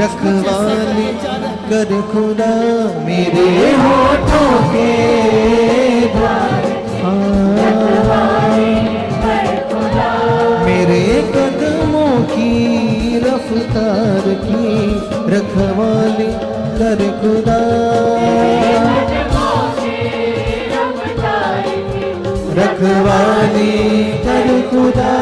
रखवाली कर खुदा मेरे होठों के द्वार, मेरे कदमों की रफ्तार की रखवाली कर खुदा, रखवाली कर खुदा।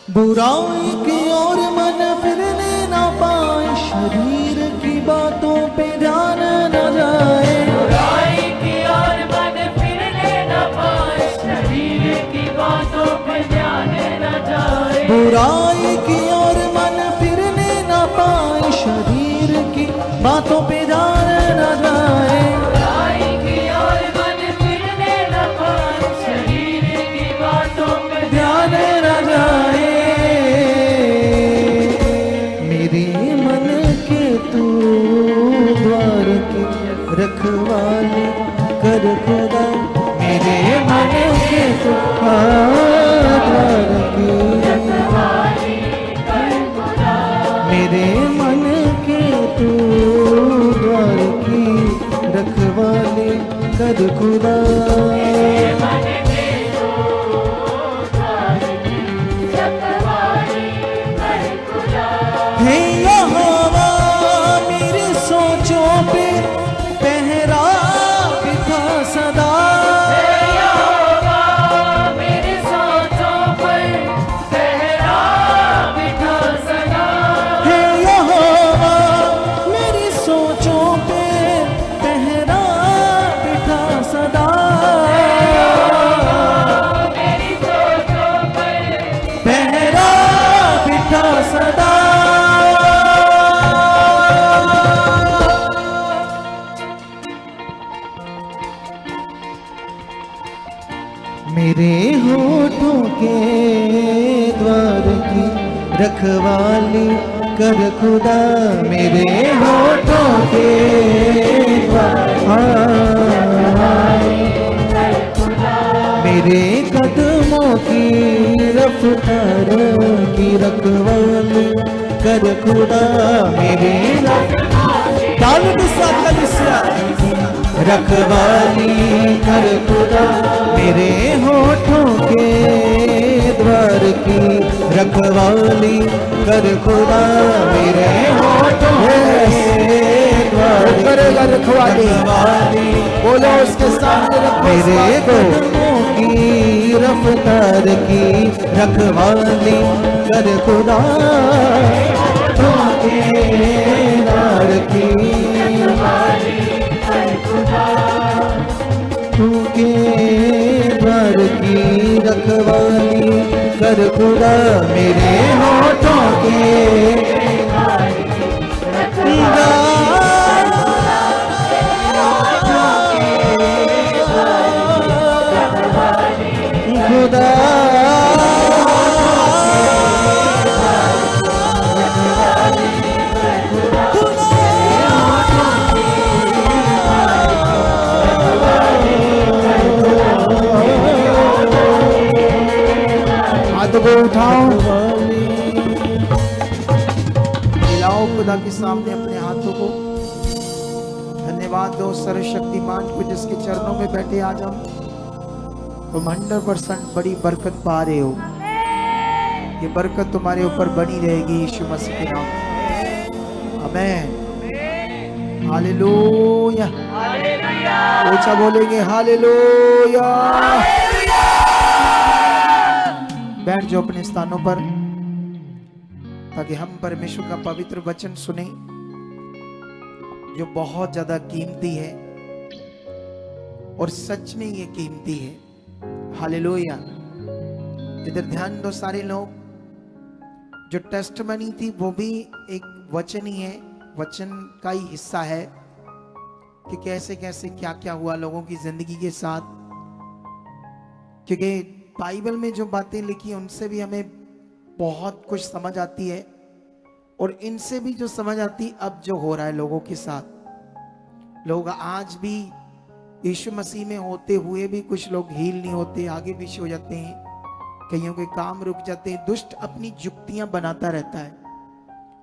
बुराई की ओर मन फिरने न पाए, शरीर की बातों पे ध्यान न जाए, बुराई की ओर मन फिरने न पाए, शरीर की बातों पे ध्यान न जाए, बुराई की ओर मन फिरने न पाए, शरीर की बातों पे ध्यान न जाए, बुराई की ओर मन फिरने न पाए, शरीर की बातों पे ध्यान न जाए। मेरे मन के तू द्वार की रखवाली कर खुदा, मेरे मन के तू द्वार की, मेरे मन के तू द्वार की रखवाली कर खुदा। हे यहोवा मेरी सोचों पे पहरा बिठा सदा, मेरी सोचों पर पहरा बिठा सदा, हे यहोवा मेरी सोचों पे पहरा बिठा सदा, मेरी सोचों पर पहरा बिठा सदा। मेरे होठों के द्वार की रखवाली कर खुदा, मेरे होठों के द्वार, मेरे कदमों की रफ्तार की रखवाली कर खुदा, मेरे रखवाली कर खुदा, मेरे होठों के द्वार की रखवाली कर खुदा, मेरे होठों के द्वार करेगा रखवाली, बोलो उसके सामने मेरे कदमों की रफ्तार की रखवाली कर खुदा, द्वार की तूके द्वार की रखवाली कर खुदा, मेरे होठों के खुदा, हाथों को उठाओ, मिलाओ खुदा के सामने अपने हाथों को, धन्यवाद दो सर्वशक्तिमान को जिसके चरणों में बैठे आज हम तुम 100% बड़ी बरकत पा रहे हो। ये बरकत तुम्हारे ऊपर बनी रहेगी यीशु मसीह के नाम में, आमीन। हालेलुया, ऊंचा बोलेंगे हालेलुया। बैठ जाओ अपने स्थानों पर ताकि हम परमेश्वर का पवित्र वचन सुने जो बहुत ज्यादा कीमती है और सच में ये कीमती है। हालेलुया। इधर ध्यान दो सारे लोग। जो टेस्टमनी थी वो भी एक वचन ही है, वचन का ही हिस्सा है कि कैसे कैसे क्या क्या हुआ लोगों की जिंदगी के साथ। क्योंकि बाइबल में जो बातें लिखी उनसे भी हमें बहुत कुछ समझ आती है, और इनसे भी जो समझ आती अब जो हो रहा है लोगों के साथ। लोग आज भी यीशु मसीह में होते हुए भी कुछ लोग हील नहीं होते, आगे पीछे हो जाते हैं, कईयों के काम रुक जाते हैं। दुष्ट अपनी जुक्तियां बनाता रहता है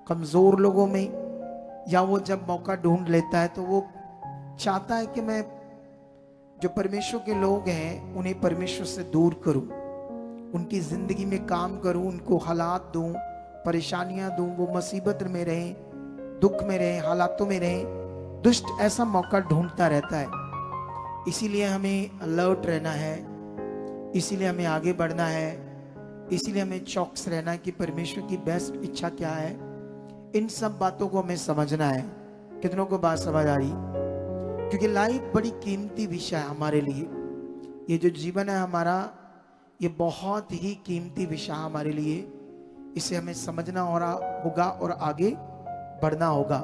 कमजोर लोगों में, या वो जब मौका ढूंढ लेता है तो वो चाहता है कि मैं जो परमेश्वर के लोग हैं उन्हें परमेश्वर से दूर करूं, उनकी जिंदगी में काम करूं, उनको हालात दूं, परेशानियां दूं, वो मुसीबत में रहें, दुख में रहें, हालातों में रहें। दुष्ट ऐसा मौका ढूंढता रहता है। इसीलिए हमें अलर्ट रहना है, इसीलिए हमें आगे बढ़ना है, इसीलिए हमें चौकस रहना है कि परमेश्वर की बेस्ट इच्छा क्या है। इन सब बातों को हमें समझना है। कितनों को बात समझ आ रही? क्योंकि लाइफ बड़ी कीमती विषय है हमारे लिए। ये जो जीवन है हमारा, ये बहुत ही कीमती विषय है हमारे लिए। इसे हमें समझना होगा और आगे बढ़ना होगा।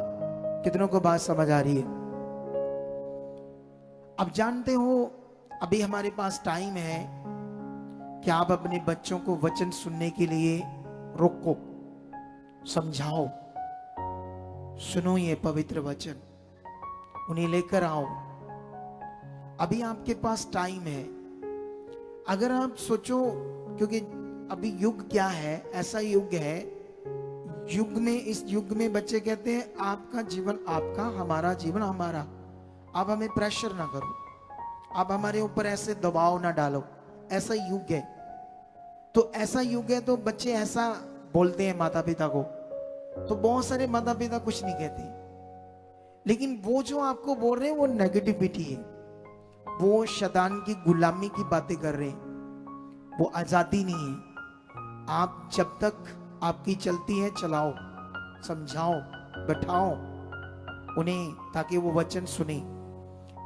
कितनों को बात समझ आ रही है? अब जानते हो, अभी हमारे पास टाइम है कि आप अपने बच्चों को वचन सुनने के लिए रोको, समझाओ, सुनो ये पवित्र वचन, उन्हें लेकर आओ। अभी आपके पास टाइम है। अगर आप सोचो, क्योंकि अभी युग क्या है, ऐसा युग है, युग में, इस युग में बच्चे कहते हैं आपका जीवन आपका, हमारा जीवन हमारा। आप हमें प्रेशर ना करो, आप हमारे ऊपर ऐसे दबाव ना डालो। ऐसा युग है। तो ऐसा युग है तो बच्चे ऐसा बोलते हैं माता पिता को, तो बहुत सारे माता पिता कुछ नहीं कहते। लेकिन वो जो आपको बोल रहे हैं वो नेगेटिविटी है, वो शैतान की गुलामी की बातें कर रहे हैं, वो आजादी नहीं है। आप जब तक आपकी चलती है चलाओ, समझाओ, बैठाओ उन्हें, ताकि वो वचन सुने।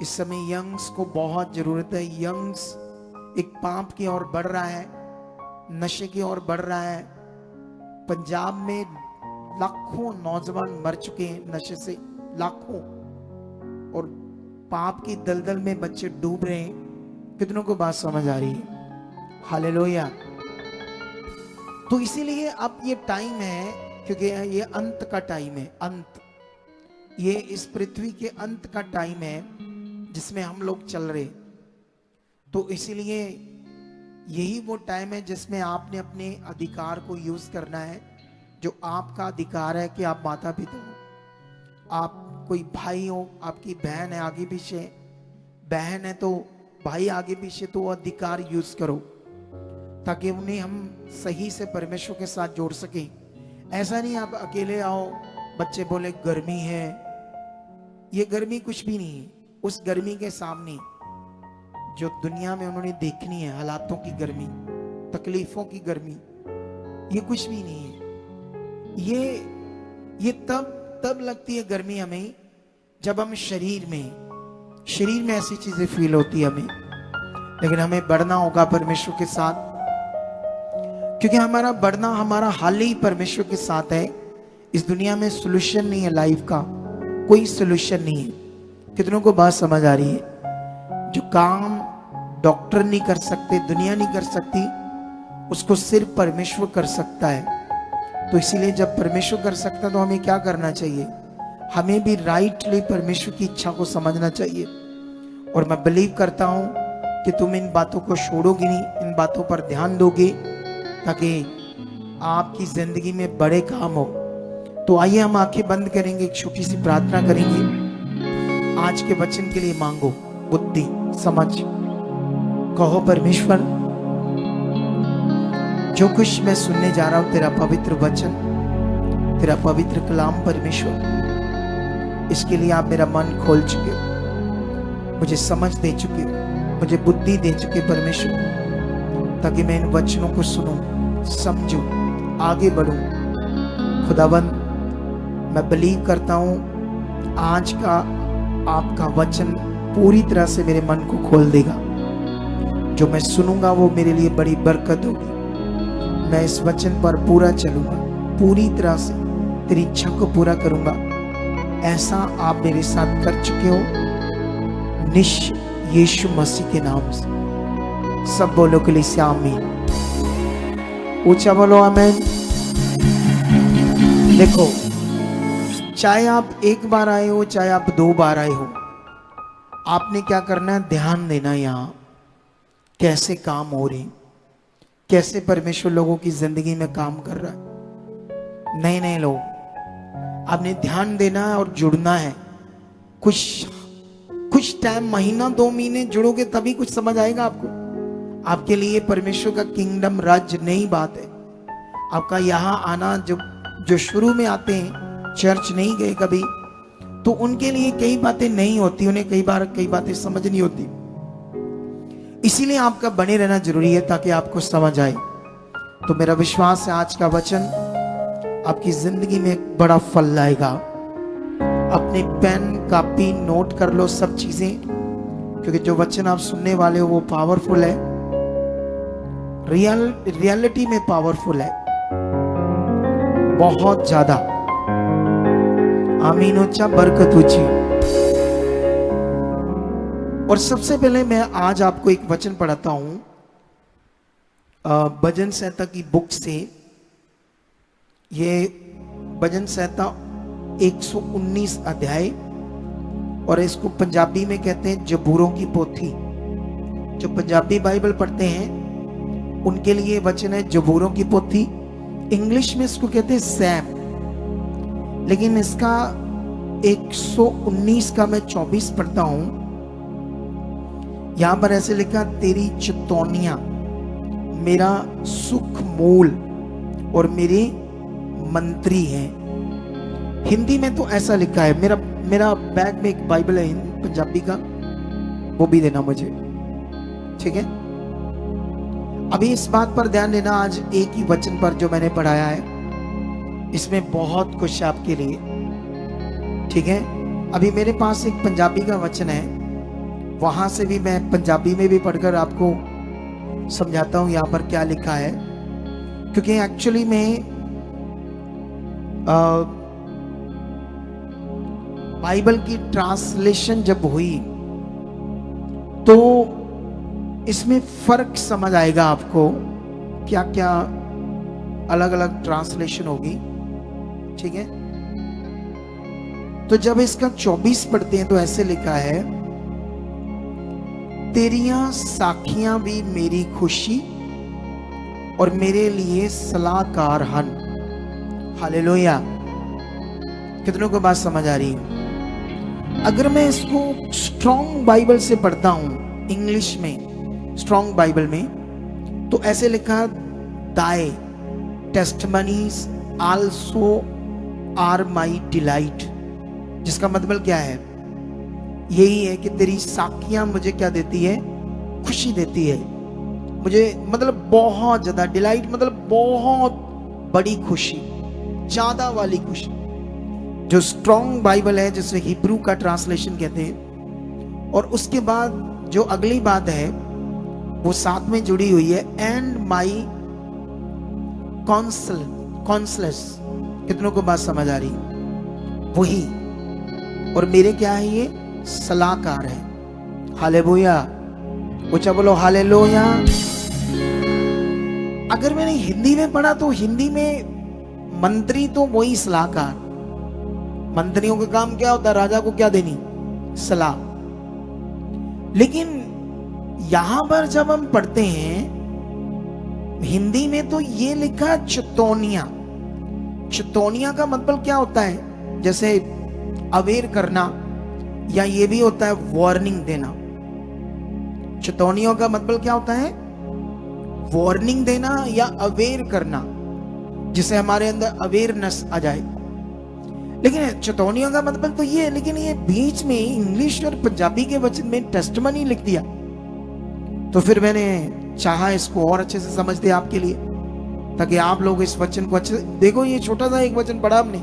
इस समय यंग्स को बहुत जरूरत है। यंग्स एक पाप की ओर बढ़ रहा है, नशे की ओर बढ़ रहा है। पंजाब में लाखों नौजवान मर चुके हैं नशे से, लाखों, और पाप की दलदल में बच्चे डूब रहे हैं। कितनों को बात समझ आ रही है? हालेलुया। तो इसीलिए अब ये टाइम है, क्योंकि ये अंत का टाइम है। अंत, ये इस पृथ्वी के अंत का टाइम है जिसमें हम लोग चल रहे। तो इसीलिए यही वो टाइम है जिसमें आपने अपने अधिकार को यूज करना है, जो आपका अधिकार है कि आप माता पिता हो, आप कोई भाई हो, आपकी बहन है आगे पीछे, बहन है तो भाई आगे पीछे, तो वो अधिकार यूज करो ताकि उन्हें हम सही से परमेश्वर के साथ जोड़ सकें। ऐसा नहीं आप अकेले आओ, बच्चे बोले गर्मी है। ये गर्मी कुछ भी नहीं है उस गर्मी के सामने जो दुनिया में उन्होंने देखनी है, हालातों की गर्मी, तकलीफों की गर्मी, ये कुछ भी नहीं है। ये तब लगती है गर्मी हमें जब हम शरीर में ऐसी चीजें फील होती है हमें। लेकिन हमें बढ़ना होगा परमेश्वर के साथ, क्योंकि हमारा बढ़ना, हमारा हाल ही परमेश्वर के साथ है। इस दुनिया में सॉल्यूशन नहीं है, लाइफ का कोई सॉल्यूशन नहीं है। कितनों को बात समझ आ रही है? जो काम डॉक्टर नहीं कर सकते, दुनिया नहीं कर सकती, उसको सिर्फ परमेश्वर कर सकता है। तो इसीलिए जब परमेश्वर कर सकता है तो हमें क्या करना चाहिए? हमें भी राइटली परमेश्वर की इच्छा को समझना चाहिए। और मैं बिलीव करता हूं कि तुम इन बातों को छोड़ोगे नहीं, इन बातों पर ध्यान दोगे ताकि आपकी जिंदगी में बड़े काम हो। तो आइए हम आंखें बंद करेंगे, एक छोटी सी प्रार्थना करेंगे। आज के वचन के लिए मांगो बुद्धि, समझ। कहो परमेश्वर, जो कुछ मैं सुनने जा रहा हूं तेरा पवित्र वचन, तेरा पवित्र कलाम परमेश्वर, इसके लिए आप मेरा मन खोल चुके हो, मुझे समझ दे चुके हो, मुझे बुद्धि दे चुके परमेश्वर, ताकि मैं इन वचनों को सुनूं, समझूं, आगे बढ़ूं। खुदावन, मैं बिलीव करता हूं आज का आपका वचन पूरी तरह से मेरे मन को खोल देगा। जो मैं सुनूंगा वो मेरे लिए बड़ी बरकत होगी, मैं इस वचन पर पूरा चलूंगा, पूरी तरह से तेरी इच्छा को पूरा करूंगा। ऐसा आप मेरे साथ कर चुके हो निश यीशु मसीह के नाम से। सब बोलो के लिए से आमीन। ऊंचा बोलो आमीन। देखो, चाहे आप एक बार आए हो चाहे आप 2 बार आए हो, आपने क्या करना है, ध्यान देना यहाँ कैसे काम हो रहे, कैसे परमेश्वर लोगों की जिंदगी में काम कर रहा है। नए नए लोग, आपने ध्यान देना है और जुड़ना है। कुछ टाइम, महीना 2 महीने जुड़ोगे तभी कुछ समझ आएगा आपको। आपके लिए परमेश्वर का किंगडम, राज्य नई बात है। आपका यहाँ आना, जो शुरू में आते हैं, चर्च नहीं गए कभी, तो उनके लिए कई बातें नहीं होती, उन्हें कई बातें समझ नहीं होती। इसीलिए आपका बने रहना जरूरी है ताकि आपको समझ आए। तो मेरा विश्वास है आज का वचन आपकी जिंदगी में एक बड़ा फल लाएगा। अपने पेन कॉपी नोट कर लो सब चीजें, क्योंकि जो वचन आप सुनने वाले हो वो पावरफुल है, रियलिटी में पावरफुल है, बहुत ज्यादा। आमीन। ऊंचा बरकत ऊंची। और सबसे पहले मैं आज आपको एक वचन पढ़ाता हूं भजन संहिता की बुक से। ये भजन संहिता 119 अध्याय, और इसको पंजाबी में कहते हैं जबूरों की पोथी। जो पंजाबी बाइबल पढ़ते हैं उनके लिए वचन है जबूरों की पोथी। इंग्लिश में इसको कहते हैं सैम, लेकिन इसका 119 का मैं 24 पढ़ता हूं। यहां पर ऐसे लिखा, तेरी चितौनियां मेरा सुख मूल और मेरे मंत्री हैं। हिंदी में तो ऐसा लिखा है। मेरा बैग में एक बाइबल है पंजाबी का, वो भी देना मुझे, ठीक है। अभी इस बात पर ध्यान देना, आज एक ही वचन पर जो मैंने पढ़ाया है, इसमें बहुत कुछ आपके लिए, ठीक है। अभी मेरे पास एक पंजाबी का वचन है, वहां से भी मैं पंजाबी में भी पढ़कर आपको समझाता हूं यहां पर क्या लिखा है। क्योंकि एक्चुअली में बाइबल की ट्रांसलेशन जब हुई तो इसमें फर्क समझ आएगा आपको, क्या क्या अलग अलग ट्रांसलेशन होगी, ठीक है। तो जब इसका 24 पढ़ते हैं तो ऐसे लिखा है, तेरियां साखियां भी मेरी खुशी और मेरे लिए सलाहकार हन। हालेलुया। कितनों को बात समझ आ रही है? अगर मैं इसको स्ट्रॉन्ग बाइबल से पढ़ता हूं, इंग्लिश में स्ट्रॉन्ग बाइबल में, तो ऐसे लिखा, thy testimonies also are my delight. जिसका मतलब क्या है? यही है कि तेरी साखियां मुझे क्या देती है? खुशी देती है मुझे, मतलब बहुत ज्यादा। डिलाइट मतलब बहुत बड़ी खुशी, ज्यादा वाली खुशी। जो स्ट्रॉन्ग बाइबल है, जिसे हिब्रू का ट्रांसलेशन कहते हैं। और उसके बाद जो अगली बात है वो साथ में जुड़ी हुई है, एंड माई कॉन्सलर्स। कितनों को बात समझ आ रही? वही, और मेरे क्या है? ये सलाहकार है। हालेलुया। ऊंचा बोलो हालेलुया। अगर मैंने हिंदी में पढ़ा तो हिंदी में मंत्री तो वही सलाहकार। मंत्रियों का काम क्या होता है? राजा को क्या देनी? सलाह। लेकिन यहां पर जब हम पढ़ते हैं हिंदी में तो ये लिखा चितौनिया। चितौनिया का मतलब क्या होता है? जैसे अवेयर करना, या ये भी होता है वार्निंग देना। चितौनियों का मतलब क्या होता है? वार्निंग देना या अवेयर करना, जिसे हमारे अंदर अवेयरनेस आ जाए। लेकिन चितौनियों का मतलब तो ये है, लेकिन ये बीच में इंग्लिश और पंजाबी के वचन में टेस्टमनी लिख दिया। तो फिर मैंने चाहा इसको और अच्छे से समझ दे आपके लिए, ताकि आप लोग इस वचन को अच्छे। देखो, ये छोटा सा एक वचन पढ़ा आपने,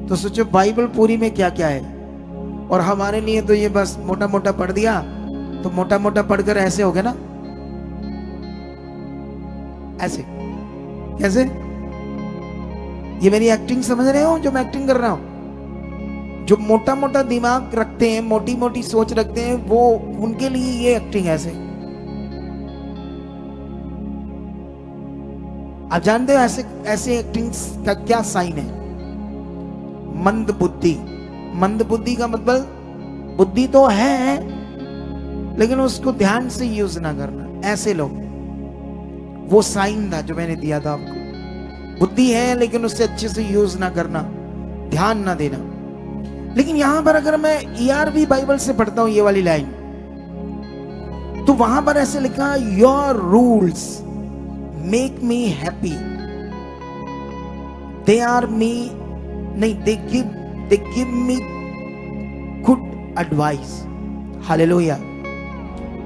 तो सोचो बाइबल पूरी में क्या क्या है। और हमारे लिए तो ये बस मोटा मोटा पढ़ दिया, तो मोटा मोटा पढ़कर ऐसे हो गया ना, ऐसे। कैसे? ये मेरी एक्टिंग समझ रहे हो जो मैं एक्टिंग कर रहा हूं? जो मोटा मोटा दिमाग रखते हैं, मोटी मोटी सोच रखते हैं, वो उनके लिए ये एक्टिंग ऐसे। आप जानते हो ऐसे ऐसे एक्टिंग का क्या साइन है? मंद बुद्धि। मंद बुद्धि का मतलब बुद्धि तो है लेकिन उसको ध्यान से यूज ना करना, ऐसे लोग। वो साइन था जो मैंने दिया था आपको। बुद्धि है लेकिन उससे अच्छे से यूज ना करना, ध्यान ना देना। लेकिन यहां पर अगर मैं ERV बाइबल से पढ़ता हूं ये वाली लाइन, तो वहां पर ऐसे लिखा, your rules make me happy, they are me, नहीं, they give me good advice. Hallelujah.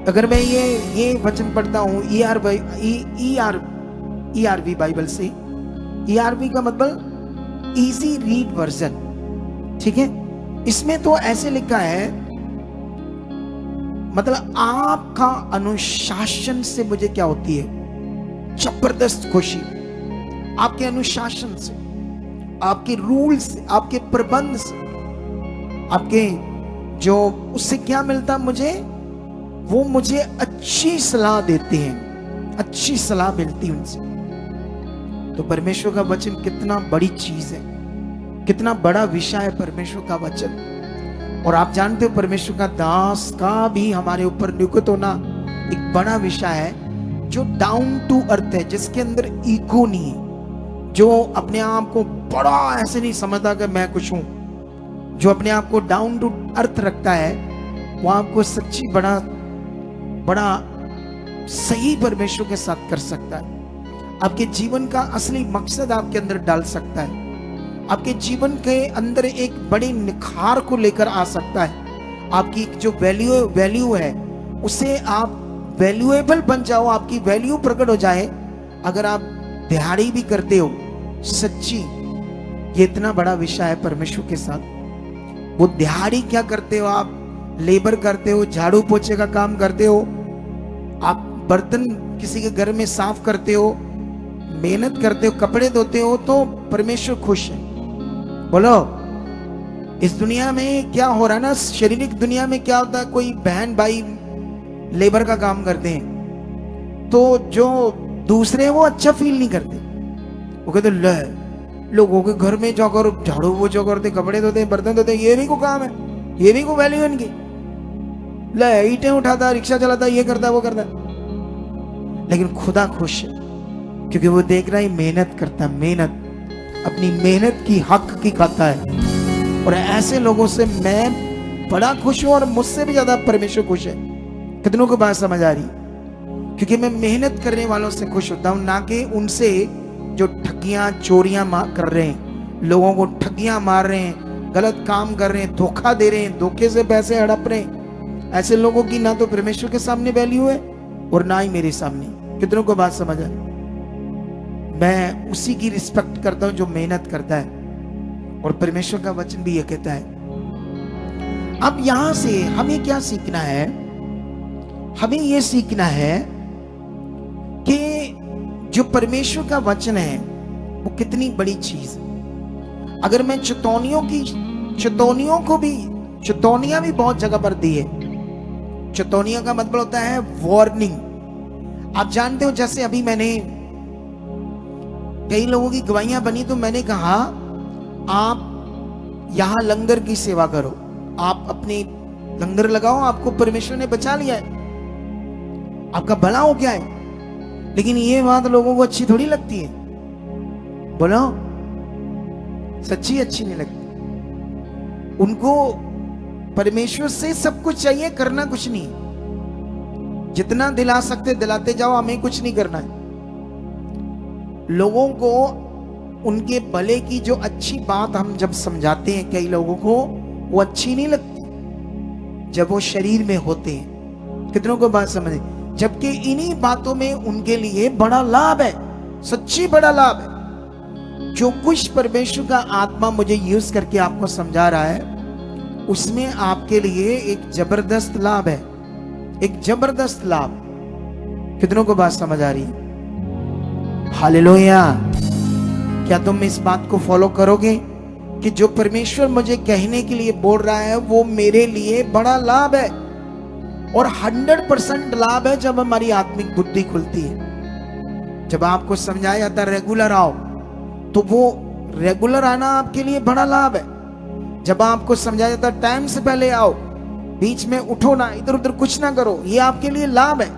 अगर मैं ये वचन पढ़ता हूं ERV बाइबल से, ERV का मतलब इजी रीड वर्जन, ठीक है? इसमें तो ऐसे लिखा है, मतलब आपका अनुशासन से मुझे क्या होती है? जबरदस्त खुशी। आपके अनुशासन से, आपके रूल से, आपके प्रबंध से, आपके जो उससे क्या मिलता मुझे? वो मुझे अच्छी सलाह देते हैं, अच्छी सलाह मिलती उनसे। तो परमेश्वर का वचन कितना बड़ी चीज है, कितना बड़ा विषय है परमेश्वर का वचन। और आप जानते हो परमेश्वर का दास का भी हमारे ऊपर नियुक्त होना एक बड़ा विषय है, जो डाउन टू अर्थ है, जिसके अंदर ईगो नहीं है, जो अपने आप को बड़ा ऐसे नहीं समझता कि मैं कुछ हूं, जो अपने आप को डाउन टू अर्थ रखता है, वो आपको सच्ची बड़ा सही परमेश्वर के साथ कर सकता है। आपके जीवन का असली मकसद आपके अंदर डाल सकता है, आपके जीवन के अंदर एक बड़े निखार को लेकर आ सकता है। आपकी जो वैल्यू है उसे आप वैल्यूएबल बन जाओ, आपकी वैल्यू प्रकट हो जाए। अगर आप दिहाड़ी भी करते हो, सच्ची ये इतना बड़ा विषय है परमेश्वर के साथ। वो दिहाड़ी क्या करते हो? आप लेबर करते हो, झाड़ू पोछे का काम करते हो, आप बर्तन किसी के घर में साफ करते हो, मेहनत करते हो, कपड़े धोते हो, तो परमेश्वर खुश है। बोलो, इस दुनिया में क्या हो रहा है ना, शारीरिक दुनिया में क्या होता है, कोई बहन भाई लेबर का काम करते हैं तो जो दूसरे हैं वो अच्छा फील नहीं करते। वो कहते ले, लोगों के घर में जाकर झाड़ू पोछा करते, कपड़े धोते, बर्तन धोते, ये भी को काम है, ये भी को वैल्यू है इनकी। ले, ईंटें उठाता, रिक्शा चलाता, ये करता, वो करता। लेकिन खुदा खुश है क्योंकि वो देख रहा है मेहनत करता, मेहनत अपनी मेहनत की हक की खाता है। और ऐसे लोगों से मैं बड़ा खुश हूं और मुझसे भी ज्यादा परमेश्वर खुश है। कितनों को बात समझ आ रही? क्योंकि मैं मेहनत करने वालों से खुश होता हूं, ना कि उनसे जो ठगियां चोरियां कर रहे हैं, लोगों को ठगियां मार रहे हैं, गलत काम कर रहे हैं, धोखा दे रहे हैं, धोखे से पैसे हड़प रहे हैं। ऐसे लोगों की ना तो परमेश्वर के सामने वैल्यू है और ना ही मेरे सामने। कितनों को बात समझ आए? मैं उसी की रिस्पेक्ट करता हूं जो मेहनत करता है, और परमेश्वर का वचन भी यह कहता है। अब यहां से हमें क्या सीखना है? हमें यह सीखना है कि जो परमेश्वर का वचन है वो कितनी बड़ी चीज है। अगर मैं चेतौनियां भी बहुत जगह पर दी है। चेतौनियां का मतलब होता है वार्निंग। आप जानते हो, जैसे अभी मैंने कई लोगों की गवाहियां बनी, तो मैंने कहा आप यहां लंगर की सेवा करो, आप अपने लंगर लगाओ, आपको परमेश्वर ने बचा लिया है, आपका भला हो गया है। लेकिन ये बात लोगों को अच्छी थोड़ी लगती है। बोलो, सच्ची अच्छी नहीं लगती। उनको परमेश्वर से सब कुछ चाहिए, करना कुछ नहीं। जितना दिला सकते दिलाते जाओ, हमें कुछ नहीं करना है। लोगों को उनके भले की जो अच्छी बात हम जब समझाते हैं, कई लोगों को वो अच्छी नहीं लगती जब वो शरीर में होते हैं। कितनों को बात समझे? जबकि इन्हीं बातों में उनके लिए बड़ा लाभ है, सच्ची बड़ा लाभ है। जो कुछ परमेश्वर का आत्मा मुझे यूज करके आपको समझा रहा है, उसमें आपके लिए एक जबरदस्त लाभ है, एक जबरदस्त लाभ। कितनों को बात समझ आ रही है? हालेलुया। क्या तुम इस बात को फॉलो करोगे कि जो परमेश्वर मुझे कहने के लिए बोल रहा है वो मेरे लिए बड़ा लाभ है, और 100% लाभ है जब हमारी आत्मिक बुद्धि खुलती है। जब आपको समझाया जाता है रेगुलर आओ, तो वो रेगुलर आना आपके लिए बड़ा लाभ है। जब आपको समझाया जाता है टाइम से पहले आओ, बीच में उठो ना, इधर उधर कुछ ना करो, ये आपके लिए लाभ है।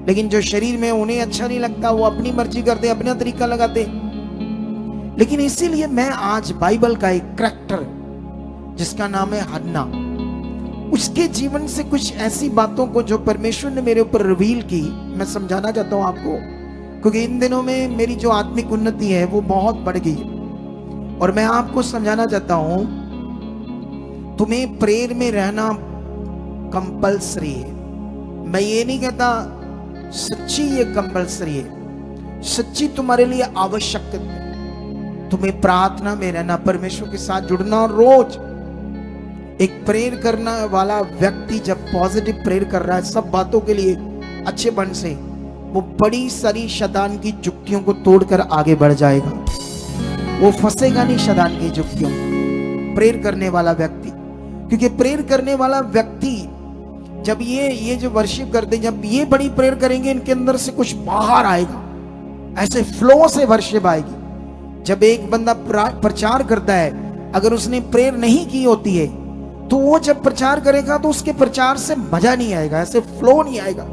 लेकिन जो शरीर में उन्हें अच्छा नहीं लगता वो अपनी मर्जी करते, अपना तरीका लगाते। लेकिन इसीलिए मैं आज बाइबल का एक करैक्टर जिसका नाम है हन्ना, उसके जीवन से कुछ ऐसी बातों को जो परमेश्वर ने मेरे ऊपर रिवील की, मैं समझाना चाहता हूं आपको। क्योंकि इन दिनों में मेरी जो आत्मिक उन्नति है वो बहुत बढ़ गई है, और मैं आपको समझाना चाहता हूं तुम्हें प्रेयर में रहना कंपल्सरी है। मैं ये नहीं कहता सच्ची ये कंपल्सरी है, सच्ची तुम्हारे लिए आवश्यक है। तुम्हें प्रार्थना में रहना, परमेश्वर के साथ जुड़ना, रोज एक प्रेयर करने वाला व्यक्ति जब पॉजिटिव प्रेयर कर रहा है सब बातों के लिए अच्छे मन से, वो बड़ी सारी शैतान की जुक्तियों को तोड़कर आगे बढ़ जाएगा। वो फंसेगा नहीं शैतान की जुक्तियों में, प्रेयर करने वाला व्यक्ति। क्योंकि प्रेयर करने वाला व्यक्ति जब ये जो वर्शिप करते, जब ये बड़ी प्रेयर करेंगे, इनके अंदर से कुछ बाहर आएगा, ऐसे फ्लो से वर्शिप आएगी। जब एक बंदा प्रचार करता है, अगर उसने प्रेयर नहीं की होती है तो वो जब प्रचार करेगा तो उसके प्रचार से मजा नहीं आएगा, ऐसे फ्लो नहीं आएगा,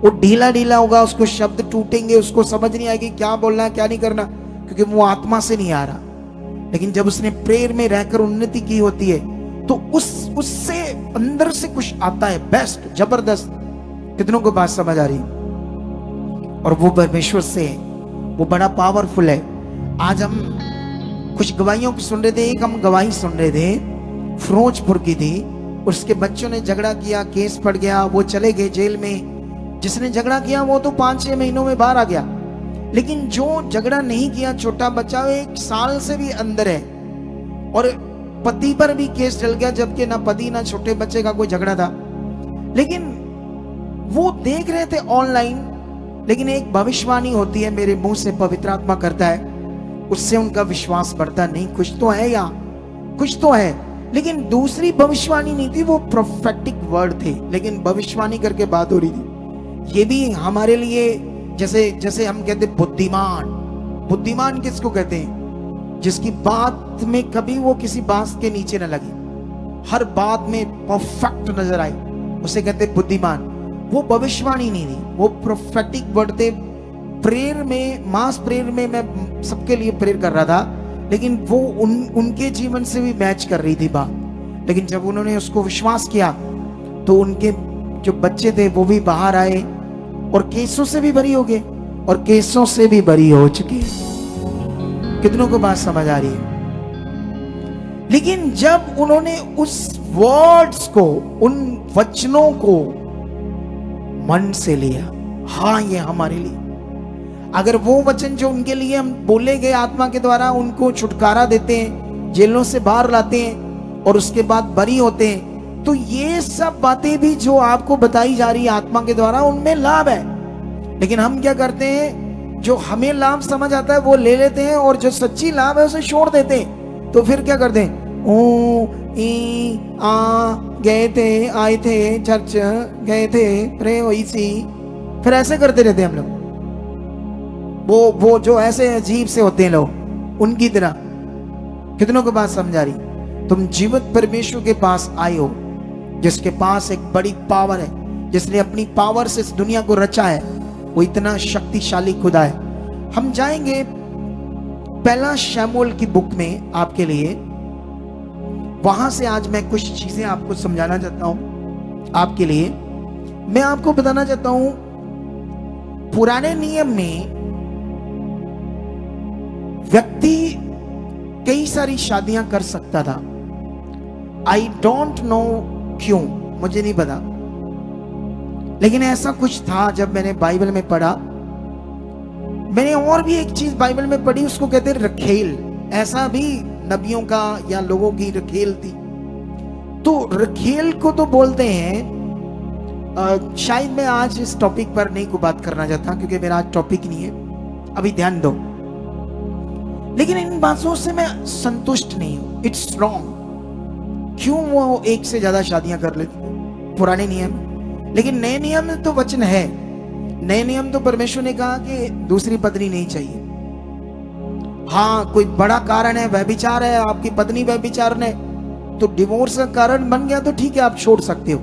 वो ढीला ढीला होगा, उसको शब्द टूटेंगे, उसको समझ नहीं आएगी क्या बोलना है क्या नहीं करना, क्योंकि वो आत्मा से नहीं आ रहा। लेकिन जब उसने प्रेयर में रहकर उन्नति की होती है तो उससे अंदर से कुछ आता है बेस्ट, जबरदस्त। कितनों को बात समझ आ रही? और वो परमेश्वर से है, वो बड़ा पावरफुल है। आज हम कुछ गवाहियों की सुन रहे थे, एक हम गवाही सुन रहे थे फिरोजपुर की थी। उसके बच्चों ने झगड़ा किया, केस पड़ गया, वो चले गए जेल में। जिसने झगड़ा किया वो तो 5-6 महीनों में बाहर आ गया, लेकिन जो झगड़ा नहीं किया, छोटा बच्चा 1 साल से भी अंदर है, और पति पर भी केस चल गया, जबकि ना पति ना छोटे बच्चे का कोई झगड़ा था। लेकिन वो देख रहे थे ऑनलाइन, लेकिन एक भविष्यवाणी होती है मेरे मुंह से, पवित्र आत्मा करता है, उससे उनका विश्वास बढ़ता नहीं, कुछ तो है या कुछ तो है। लेकिन दूसरी भविष्यवाणी नहीं थी, वो प्रोफेटिक वर्ड थे, लेकिन भविष्यवाणी करके बात हो रही थी। ये भी हमारे लिए जैसे हम कहते बुद्धिमान। बुद्धिमान किसको कहते हैं? जिसकी बात में कभी वो किसी बात के नीचे न लगे, हर बात में परफेक्ट नजर आए, उसे कहते बुद्धिमान। वो भविष्यवाणी नहीं थी, वो प्रोफेटिक वर्ड थे। प्रेयर में, मास प्रेयर में मैं सबके लिए प्रेयर कर रहा था, लेकिन वो उनके जीवन से भी मैच कर रही थी बात। लेकिन जब उन्होंने उसको विश्वास किया तो उनके जो बच्चे थे वो भी बाहर आए, और केसों से भी बरी हो गए, और केसों से भी बरी हो चुके। कितनों को बात समझ आ रही है? लेकिन जब उन्होंने उस वर्ड्स को, उन वचनों को मन से लिया, हाँ ये हमारे लिए, अगर वो वचन जो उनके लिए हम बोले गए आत्मा के द्वारा, उनको छुटकारा देते हैं, जेलों से बाहर लाते हैं, और उसके बाद बरी होते हैं, तो ये सब बातें भी जो आपको बताई जा रही है आत्मा के द्वारा, उनमें लाभ है। लेकिन हम क्या करते हैं, जो हमें लाभ समझ आता है वो ले लेते हैं, और जो सच्ची लाभ है उसे छोड़ देते हैं। तो फिर क्या करते हैं, ओ ई आ गए थे, आए थे, चर्च गए थे, प्रे हुई सी, फिर ऐसे करते रहते हैं हम लोग। वो जो ऐसे अजीब से होते हैं लोग, उनकी तरह। कितनों को बात समझ आ रही? तुम जीवित परमेश्वर के पास आए हो, जिसके पास एक बड़ी पावर है, जिसने अपनी पावर से इस दुनिया को रचा है, वो इतना शक्तिशाली खुदा है। हम जाएंगे पहला शमूएल की बुक में आपके लिए, वहां से आज मैं कुछ चीजें आपको समझाना चाहता हूं आपके लिए। मैं आपको बताना चाहता हूं, पुराने नियम में व्यक्ति कई सारी शादियां कर सकता था। आई डोंट नो क्यों, मुझे नहीं पता, लेकिन ऐसा कुछ था। जब मैंने बाइबल में पढ़ा, मैंने और भी एक चीज बाइबल में पढ़ी, उसको कहते हैं रखेल। ऐसा भी नबियों का या लोगों की रखेल थी। तो रखेल को तो बोलते हैं, शायद मैं आज इस टॉपिक पर नहीं को बात करना चाहता, क्योंकि मेरा आज टॉपिक नहीं है। अभी ध्यान दो। लेकिन इन बातों से मैं संतुष्ट नहीं हूं, इट्स रॉन्ग। क्यों वो एक से ज्यादा शादियां कर लेते हैं? पुराने नियम, लेकिन नए नियम में तो वचन है, नए नियम तो परमेश्वर ने कहा कि दूसरी पत्नी नहीं चाहिए। हाँ, कोई बड़ा कारण है, व्यभिचार है, आपकी पत्नी व्यभिचार ने तो डिवोर्स का कारण बन गया तो ठीक है, आप छोड़ सकते हो।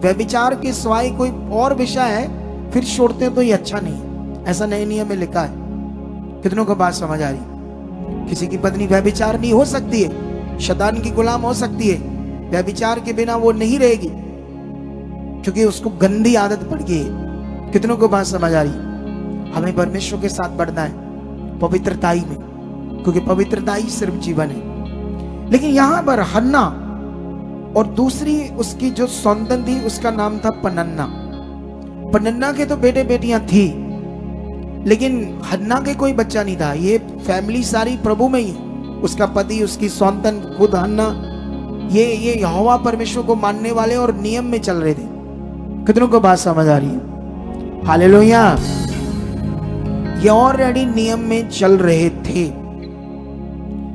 व्यभिचार के सिवाय कोई और विषय है फिर छोड़ते हो तो ये अच्छा नहीं है, ऐसा नए नियम में लिखा है। कितनों को बात समझ आ रही? किसी की पत्नी व्यभिचार नहीं हो सकती है, शैतान की गुलाम हो सकती है, व्यभिचार के बिना वो नहीं रहेगी क्योंकि उसको गंदी आदत पड़ गई है। कितनों को बात समझ आ रही? हमें परमेश्वर के साथ बढ़ना है पवित्रताई में, क्योंकि पवित्रता ही सिर्फ जीवन है। लेकिन यहां पर हन्ना और दूसरी उसकी जो सौंदन थी उसका नाम था पनन्ना। पनन्ना के तो बेटे बेटियां थी, लेकिन हन्ना के कोई बच्चा नहीं था। ये फैमिली सारी प्रभु में ही है, उसका पति, उसकी सौंदन, खुद हन्ना, ये यहोवा परमेश्वर को मानने वाले और नियम में चल रहे थे। कितनों को बात समझ आ रही है? हालेलुया। ये ऑलरेडी नियम में चल रहे थे,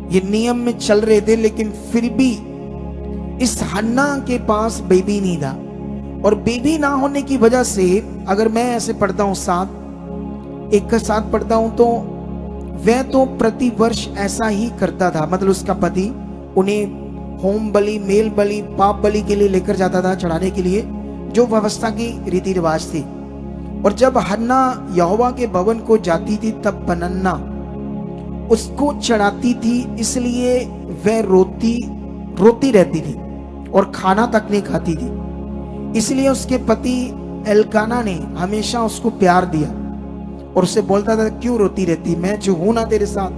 ये नियम में चल रहे थे, लेकिन फिर भी इस हन्ना के पास बेबी नहीं था। और बेबी ना होने की वजह से, अगर मैं ऐसे पढ़ता हूं एक का साथ पढ़ता हूं, तो वह तो प्रति वर्ष ऐसा ही करता था। मतलब उसका पति उन्हें होम बलि, मेल बलि, पाप बलि के लिए लेकर जाता था चढ़ाने के लिए, जो व्यवस्था की रीति रिवाज थी। और जब हन्ना यहोवा के भवन को जाती थी तब पनन्ना उसको चढ़ाती थी, इसलिए वह रोती रहती थी और खाना तक नहीं खाती थी। इसलिए उसके पति एल्काना ने हमेशा उसको प्यार दिया और उससे बोलता था, क्यों रोती रहती, मैं जो हूं ना तेरे साथ,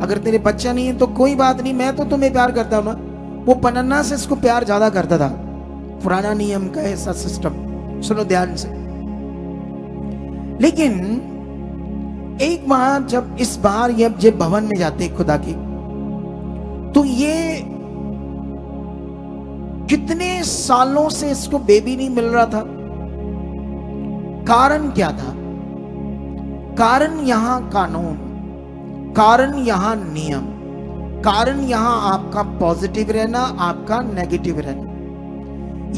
अगर तेरे बच्चा नहीं है तो कोई बात नहीं, मैं तो तुम्हें प्यार करता हूं ना। वो पनन्ना से इसको प्यार ज्यादा करता था। पुराना नियम का ऐसा सिस्टम, सुनो ध्यान से। लेकिन एक बार जब इस बार ये भवन में जाते खुदा की, तो ये कितने सालों से इसको बेबी नहीं मिल रहा था। कारण क्या था? कारण यहां कानून, कारण यहां नियम, कारण यहां आपका पॉजिटिव रहना, आपका नेगेटिव रहना।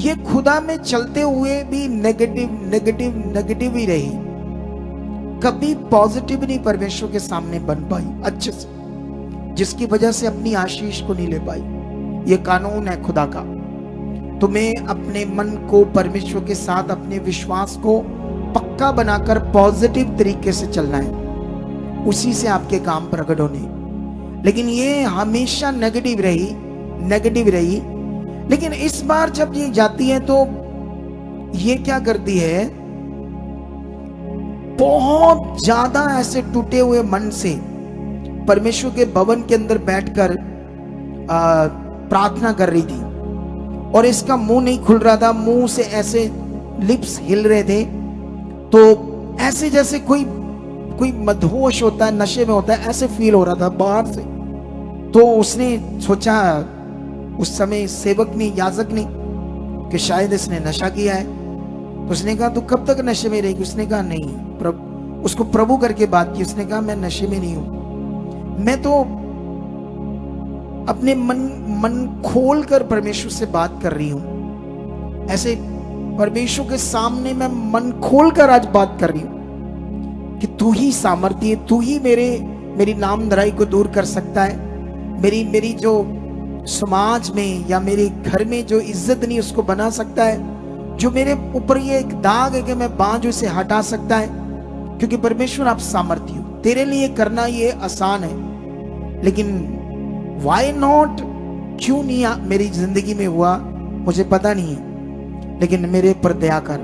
ये खुदा में चलते हुए भी नेगेटिव ही रही, कभी पॉजिटिव नहीं परमेश्वर के सामने बन पाई अच्छे से, जिसकी वजह से अपनी आशीष को नहीं ले पाई। ये कानून है खुदा का। तुम्हें अपने मन को परमेश्वर के साथ, अपने विश्वास को पक्का बनाकर पॉजिटिव तरीके से चलना है, उसी से आपके काम प्रकट होने। लेकिन ये हमेशा नेगेटिव रही। लेकिन इस बार जब ये जाती है तो ये क्या करती है, बहुत ज्यादा ऐसे टूटे हुए मन से परमेश्वर के भवन के अंदर बैठकर प्रार्थना कर रही थी। और इसका मुंह नहीं खुल रहा था, मुंह से ऐसे लिप्स हिल रहे थे, तो ऐसे जैसे कोई मदहोश होता है, नशे में होता है, ऐसे फील हो रहा था बाहर से। तो उसने सोचा, उस समय सेवक ने, याजक ने, कि शायद इसने नशा किया है। तो उसने कहा, तू कब तक नशे में रहेगी? उसने कहा नहीं, उसको प्रभु करके बात की। उसने कहा, मैं नशे में नहीं हूं, मैं तो अपने मन खोल कर परमेश्वर से बात कर रही हूं। ऐसे परमेश्वर के सामने मैं मन खोल कर आज बात कर रही हूं कि तू ही सामर्थ्य है, तू ही मेरी नामधराई को दूर कर सकता है। मेरी जो समाज में या मेरे घर में जो इज्जत नहीं उसको बना सकता है। जो मेरे ऊपर ये एक दाग है कि मैं बांझ, उसे हटा सकता है। क्योंकि परमेश्वर आप सामर्थ्य हो, तेरे लिए करना ये आसान है। लेकिन वाई नॉट, क्यों नहीं मेरी जिंदगी में हुआ मुझे पता नहीं है, लेकिन मेरे पर दया कर।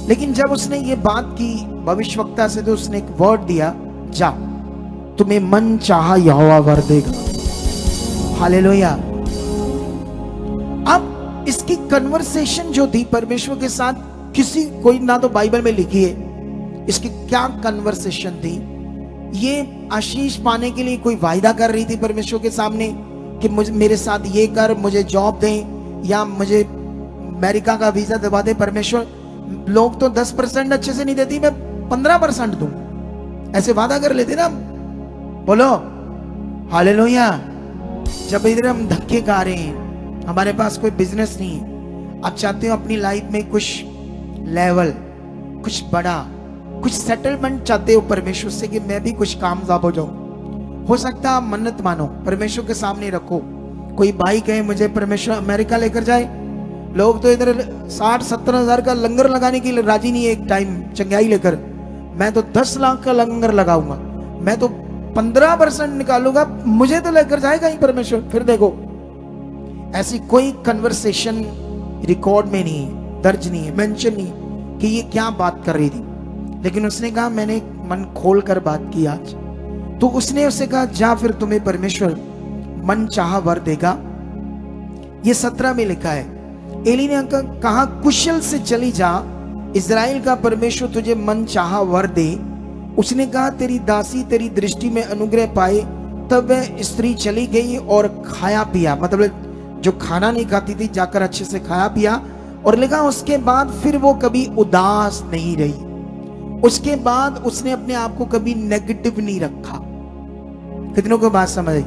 लेकिन जब उसने ये बात की भविष्यवक्ता से, तो उसने एक वर्ड दिया, जा तुम्हें मन चाहा यहोवा वर देगा। हालेलुया। अब इसकी कन्वर्सेशन जो थी परमेश्वर के साथ, कोई ना तो बाइबल में लिखी है इसकी क्या कन्वर्सेशन थी। ये आशीष पाने के लिए कोई वायदा कर रही थी परमेश्वर के सामने कि मेरे साथ ये कर, मुझे जॉब दें या मुझे अमेरिका का वीजा दिवा दे। परमेश्वर, लोग तो 10% अच्छे से नहीं देती, मैं 15% दूं। ऐसे वादा कर लेते ना, बोलो हालेलुया। जब इधर हम धक्के खा रहे हैं, हमारे पास कोई बिजनेस नहीं है, आप चाहते हो अपनी लाइफ में कुछ लेवल, कुछ बड़ा, कुछ सेटलमेंट चाहते हो परमेश्वर से कि मैं भी कुछ कामयाब हो जाऊं। हो सकता है आप मन्नत मानो, परमेश्वर के सामने रखो। कोई भाई कहे मुझे परमेश्वर अमेरिका लेकर जाए, लोग तो इधर 60-70 हजार का लंगर लगाने के लिए राजी नहीं है एक टाइम चंगाई लेकर। मैं तो 10 लाख का लंगर लगाऊंगा, मैं तो 15% निकालूंगा, मुझे तो लेकर जाएगा ही परमेश्वर। फिर देखो, ऐसी कोई कन्वर्सेशन रिकॉर्ड में नहीं है, दर्ज नहीं है, मेंशन नहीं कि ये क्या बात कर रही थी। लेकिन उसने कहा मैंने मन खोल कर बात की आज। तो उसने उसे कहा जा फिर तुम्हें परमेश्वर मन चाहा वर देगा। ये 17 में लिखा है। एली ने कहा कुशल से चली जा, इज़राइल का परमेश्वर तुझे मन चाहा वर दे। उसने कहा तेरी दासी तेरी दृष्टि में अनुग्रह पाए। तब वह स्त्री चली गई और खाया पिया, मतलब जो खाना नहीं खाती थी जाकर अच्छे से खाया पिया। और लिखा उसके बाद फिर वो कभी उदास नहीं रही। उसके बाद उसने अपने आप को कभी नेगेटिव नहीं रखा। कितनों को बात समझ आई?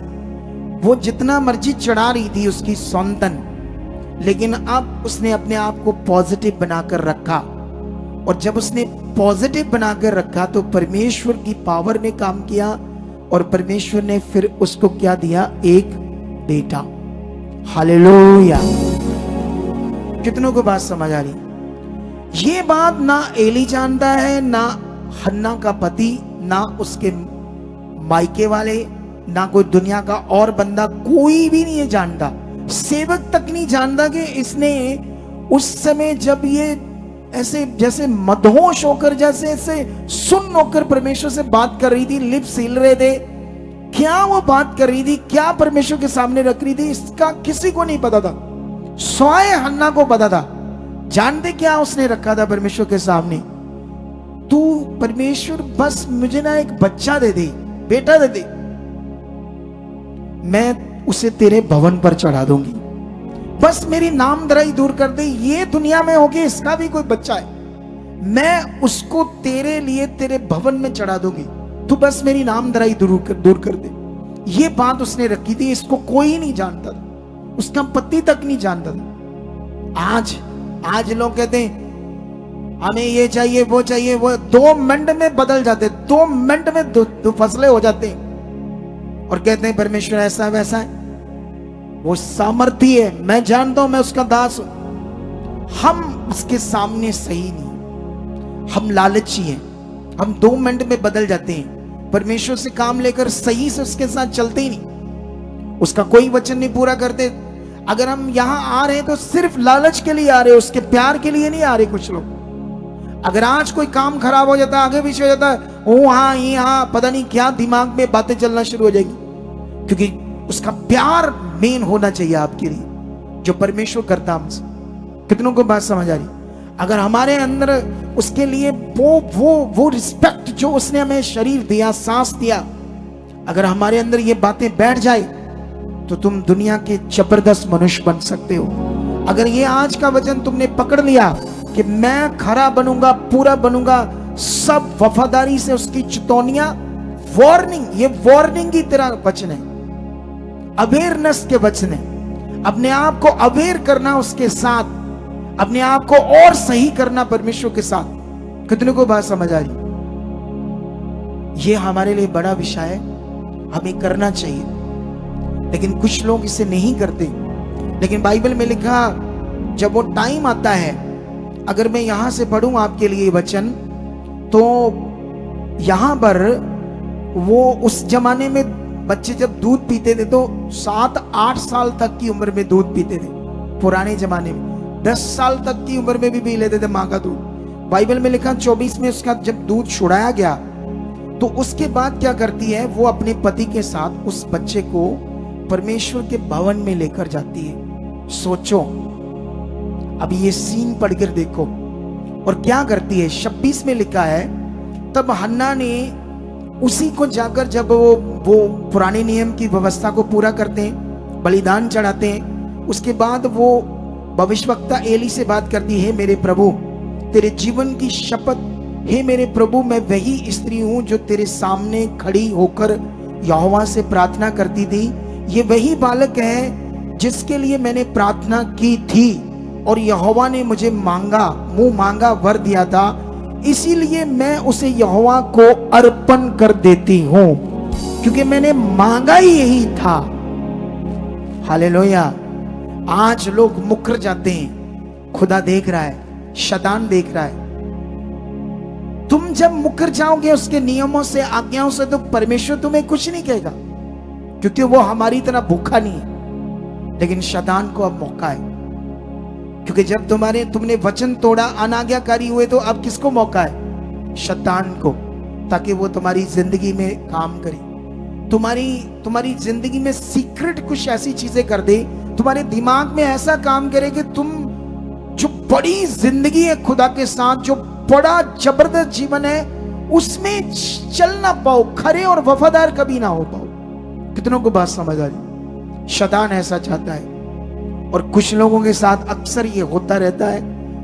वो जितना मर्जी चढ़ा रही थी उसकी सौंदन, लेकिन अब उसने अपने आप को पॉजिटिव बनाकर रखा। और जब उसने पॉजिटिव बनाकर रखा तो परमेश्वर की पावर ने काम किया और परमेश्वर ने फिर उसको क्या दिया? एक बेटा। हालेलुया। कितनों को बात समझ आ रही? ये बात ना एली जानता है, ना हन्ना का पति, ना उसके मायके वाले, ना कोई दुनिया का और बंदा, कोई भी नहीं जानता। सेवक तक नहीं जानता कि इसने उस समय जब ये ऐसे जैसे मदहोश होकर, जैसे ऐसे सुन्न होकर परमेश्वर से बात कर रही थी, लिप्स हिल रहे थे, क्या वो बात कर रही थी, क्या परमेश्वर के सामने रख रही थी, इसका किसी को नहीं पता था। स्वाय हन्ना को पता था। जानते क्या उसने रखा था परमेश्वर के सामने? तू परमेश्वर बस मुझे ना एक बच्चा दे दे, बेटा दे दे, मैं उसे तेरे भवन पर चढ़ा दूंगी। बस मेरी नामधराई दूर कर दे। ये दुनिया में होके इसका भी कोई बच्चा है, मैं उसको तेरे लिए तेरे भवन में चढ़ा दूंगी, तू बस मेरी नामधराई दूर कर दे। ये बात उसने रखी थी। इसको कोई नहीं जानता था, उसका पति तक नहीं जानता था। आज लोग कहते हैं हमें ये चाहिए वो चाहिए, वो 2 मिनट में बदल जाते, 2 मिनट में दो फसले हो जाते हैं और कहते हैं परमेश्वर ऐसा वैसा है। वो सामर्थी है, मैं जानता हूं, मैं उसका दास हूं। हम उसके सामने सही नहीं, हम लालची हैं, हम 2 मिनट में बदल जाते हैं। परमेश्वर से काम लेकर सही से उसके साथ चलते ही नहीं, उसका कोई वचन नहीं पूरा करते। अगर हम यहां आ रहे हैं तो सिर्फ लालच के लिए आ रहे, उसके प्यार के लिए नहीं आ रहे। कुछ लोग अगर आज कोई काम खराब हो जाता है, आगे पीछे हो जाता है, ओ हाँ ये हाँ, पता नहीं क्या दिमाग में बातें चलना शुरू हो जाएगी, क्योंकि उसका प्यार मेन होना चाहिए आपके लिए, जो परमेश्वर करता हमसे। कितनों को बात समझ आ रही? अगर हमारे अंदर उसके लिए वो रिस्पेक्ट जो उसने हमें शरीर दिया, सांस दिया, अगर हमारे अंदर ये बातें बैठ जाए तो तुम दुनिया के जबरदस्त मनुष्य बन सकते हो। अगर ये आज का वचन तुमने पकड़ लिया कि मैं खरा बनूंगा, पूरा बनूंगा, सब वफादारी से उसकी चेतावनियां, वार्निंग, ये वार्निंग की तरह वचन है, अवेयरनेस के वचन है। अपने आप को अवेयर करना उसके साथ, अपने आप को और सही करना परमेश्वर के साथ। कितने को बात समझ आ रही? ये हमारे लिए बड़ा विषय है, हमें करना चाहिए, लेकिन कुछ लोग इसे नहीं करते। लेकिन बाइबल में लिखा, जब वो टाइम आता है, अगर मैं यहां से पढ़ूं आपके लिए वचन, तो यहां पर वो उस जमाने में बच्चे जब दूध पीते थे तो 7-8 साल तक की उम्र में दूध पीते थे। पुराने जमाने में 10 साल तक की उम्र में भी पी लेते थे माँ का दूध। बाइबल में लिखा 24 में उसका जब दूध छुड़ाया गया तो उसके बाद क्या करती है, वो अपने पति के साथ उस बच्चे को परमेश्वर के भवन में लेकर जाती है। सोचो, अब ये सीन पढ़कर देखो। और क्या करती है, 26 में लिखा है, तब हन्ना ने उसी को जाकर, जब वो पुराने नियम की व्यवस्था को पूरा करते हैं, बलिदान चढ़ाते हैं, उसके बाद वो भविष्यवक्ता एली से बात करती है, मेरे प्रभु तेरे जीवन की शपथ हे मेरे प्रभु, मैं वही स्त्री हूं जो तेरे सामने खड़ी होकर यहोवा से प्रार्थना करती थी। ये वही बालक है जिसके लिए मैंने प्रार्थना की थी और यहोवा ने मुझे मुंह मांगा वर दिया था, इसीलिए मैं उसे यहोवा को अर्पण कर देती हूं, क्योंकि मैंने मांगा ही यही था। हालेलुया। आज लोग मुकर जाते हैं, खुदा देख रहा है, शैतान देख रहा है। तुम जब मुकर जाओगे उसके नियमों से, आज्ञाओं से, तो परमेश्वर तुम्हें कुछ नहीं कहेगा, क्योंकि वो हमारी तरह भूखा नहीं है। लेकिन शैतान को अब मौका है, क्योंकि जब तुमने वचन तोड़ा, अनाज्ञाकारी हुए, तो अब किसको मौका है? शैतान को, ताकि वो तुम्हारी जिंदगी में काम करे, तुम्हारी जिंदगी में सीक्रेट कुछ ऐसी चीजें कर दे, तुम्हारे दिमाग में ऐसा काम करे कि तुम जो बड़ी जिंदगी है खुदा के साथ, जो बड़ा जबरदस्त जीवन है, उसमें चल ना पाओ, खरे और वफादार कभी ना हो पाओ। कितनों को बात समझ आ रही? शैतान ऐसा चाहता है, और कुछ लोगों के साथ अक्सर ये होता रहता है,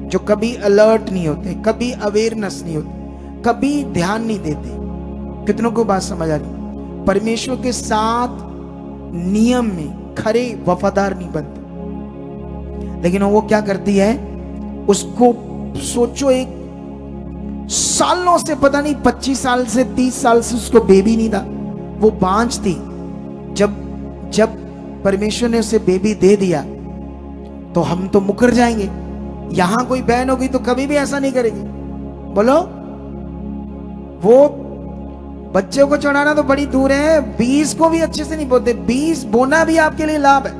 जो कभी अलर्ट नहीं होते, कभी अवेयरनेस नहीं होती, कभी ध्यान नहीं देते। कितनों को बात समझ आ रही? परमेश्वर के साथ नियम में खरे वफादार नहीं बनते। लेकिन वो क्या करती है, उसको सोचो, एक सालों से, पता नहीं 25 साल से 30 साल से उसको बेबी नहीं था, वो बांझ थी। जब परमेश्वर ने उसे बेबी दे दिया तो हम तो मुकर जाएंगे। यहां कोई बहन होगी तो कभी भी ऐसा नहीं करेगी। बोलो, वो बच्चे को चढ़ाना तो बड़ी दूर है, बीज को भी अच्छे से नहीं बोते। बीज बोना भी आपके लिए लाभ है,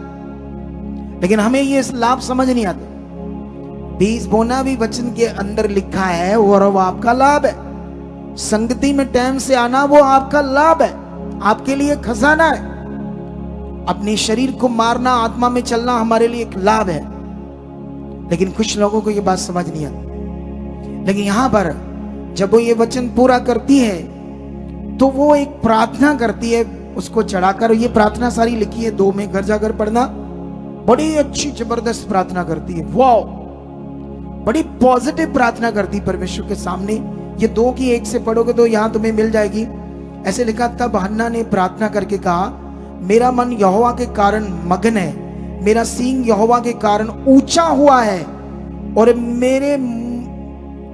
लेकिन हमें ये लाभ समझ नहीं आता। बीज बोना भी वचन के अंदर लिखा है, और वो आपका लाभ है। संगति में टाइम से आना, वो आपका लाभ है, आपके लिए खजाना है। अपने शरीर को मारना, आत्मा में चलना हमारे लिए एक लाभ है। लेकिन कुछ लोगों को ये बात समझ नहीं आती। लेकिन यहां पर जब वो ये वचन पूरा करती है, तो वो एक प्रार्थना करती है उसको चढ़ाकर। ये प्रार्थना सारी लिखी है 2 में, घर जाकर पढ़ना। बड़ी अच्छी जबरदस्त प्रार्थना करती है, वाओ, बड़ी पॉजिटिव प्रार्थना करती परमेश्वर के सामने। ये 2 की 1 से पढ़ोगे तो यहां तुम्हें मिल जाएगी। ऐसे लिखा, तब हन्ना ने प्रार्थना करके कहा, मेरा मन यहोवा के कारण मगन है, मेरा सींग यहोवा के कारण ऊंचा हुआ है, और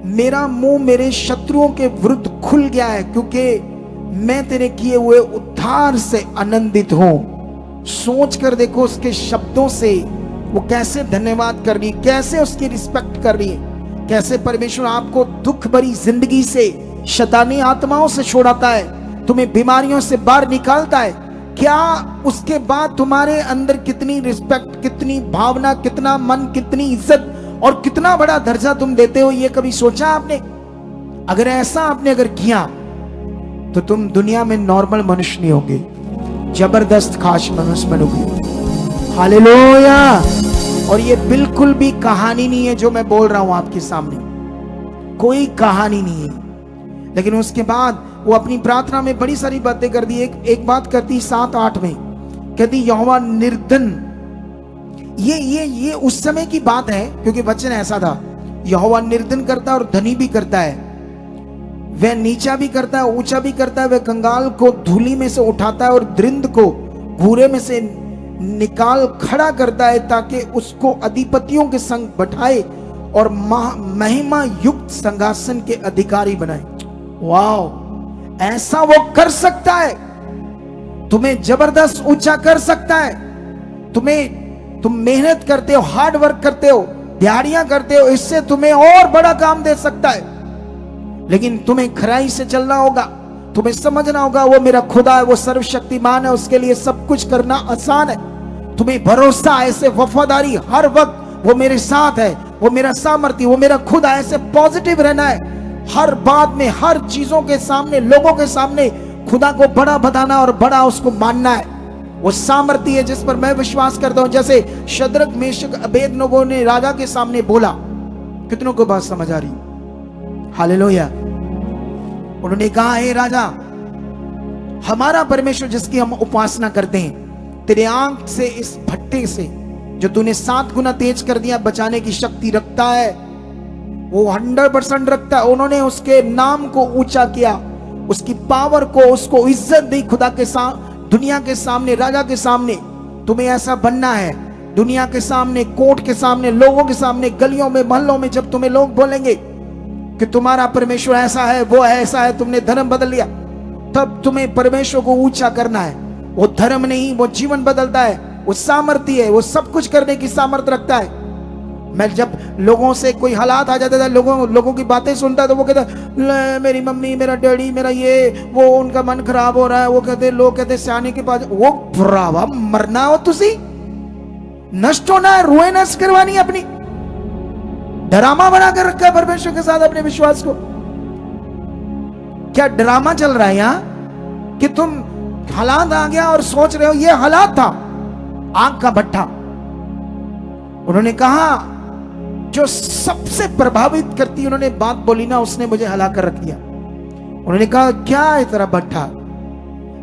मेरा मुंह मेरे शत्रुओं के विरुद्ध खुल गया है, क्योंकि मैं तेरे किए हुए उद्धार से आनंदित हूं। सोच कर देखो उसके शब्दों से वो कैसे धन्यवाद कर रही है, कैसे उसकी रिस्पेक्ट कर रही है, कैसे परमेश्वर आपको दुख भरी जिंदगी से, शैतानी आत्माओं से छुड़ाता है, तुम्हें बीमारियों से बाहर निकालता है। क्या उसके बाद तुम्हारे अंदर कितनी रिस्पेक्ट, कितनी भावना, कितना मन, कितनी इज्जत और कितना बड़ा दर्जा तुम देते हो, ये कभी सोचा आपने? अगर ऐसा आपने अगर किया तो तुम दुनिया में नॉर्मल मनुष्य नहीं होंगे, जबरदस्त खास मनुष्य बनोगे। हालेलुया। और ये बिल्कुल भी कहानी नहीं है जो मैं बोल रहा हूं आपके सामने, कोई कहानी नहीं है। लेकिन उसके बाद वो अपनी प्रार्थना में बड़ी सारी बातें कर दी। एक बात करती 7-8 में, कहती यहोवा निर्धन, ये उस समय की बात है, क्योंकि वचन ऐसा था, यहोवा निर्धन करता है और धनी भी करता है, वह नीचा भी करता है, ऊंचा भी करता है, वह कंगाल को धूली में से उठाता है और दरिद्र को घूरे में से निकाल खड़ा करता है, ताकि उसको अधिपतियों के संग बैठाए और महिमा युक्त सिंहासन के अधिकारी बनाए। वाओ, ऐसा वो कर सकता है, तुम्हें जबरदस्त ऊंचा कर सकता है। तुम मेहनत करते हो, हार्ड वर्क करते हो, दिहाड़ियां करते हो, इससे तुम्हें और बड़ा काम दे सकता है। लेकिन तुम्हें खराई से चलना होगा, तुम्हें समझना होगा वो मेरा खुदा है, वो सर्वशक्तिमान है, उसके लिए सब कुछ करना आसान है। तुम्हें भरोसा है, ऐसे वफादारी हर वक्त वो मेरे साथ है, वो मेरा सामर्थ्य, वो मेरा खुदा है, ऐसे पॉजिटिव रहना है। हर बात में, हर चीजों के सामने, लोगों के सामने खुदा को बड़ा बताना और बड़ा उसको मानना है। वो सामर्थ्य है जिस पर मैं विश्वास करता हूं, जैसे शद्रक, मेशक, अबेदनगो ने राजा के सामने बोला। कितनों को बात समझ आ रही? हालेलुया। उन्होंने कहा, हे राजा, हमारा परमेश्वर जिसकी हम उपासना करते हैं, तेरे आंख से इस भट्टे से जो तूने 7 गुना तेज कर दिया बचाने की शक्ति रखता है। वो 100% रखता है। उन्होंने उसके नाम को ऊंचा किया, उसकी पावर को, उसको इज्जत दी खुदा के सामने, दुनिया के सामने, राजा के सामने। तुम्हें ऐसा बनना है, दुनिया के सामने, कोर्ट के सामने, लोगों के सामने, गलियों में, मोहल्लों में, जब तुम्हें लोग बोलेंगे कि तुम्हारा परमेश्वर ऐसा है, वो ऐसा है, तुमने धर्म बदल लिया, तब तुम्हें परमेश्वर को ऊंचा करना है। वो धर्म नहीं, वो जीवन बदलता है, वो सामर्थ्य है, वो सब कुछ करने की सामर्थ्य रखता है। मैं जब लोगों से कोई हालात आ जाता था, लोगों की बातें सुनता तो वो कहता मेरी मम्मी, मेरा डैडी, मेरा ये वो, उनका मन खराब हो रहा है। वो कहते, लोग कहते सियाने के पास, वो भरावा मरना हो, तुसी नष्ट होना है, रुए नष्ट करवानी है अपनी। ड्रामा बना कर रखा है परमेश्वर के साथ अपने विश्वास को। क्या ड्रामा चल रहा है यहां कि तुम हालात आ गया और सोच रहे हो ये हालात था, आग का भट्ठा। उन्होंने कहा जो सबसे प्रभावित करती उन्होंने बात बोली ना, उसने मुझे हिला कर रख दिया। उन्होंने कहा क्या है तेरा भट्ठा,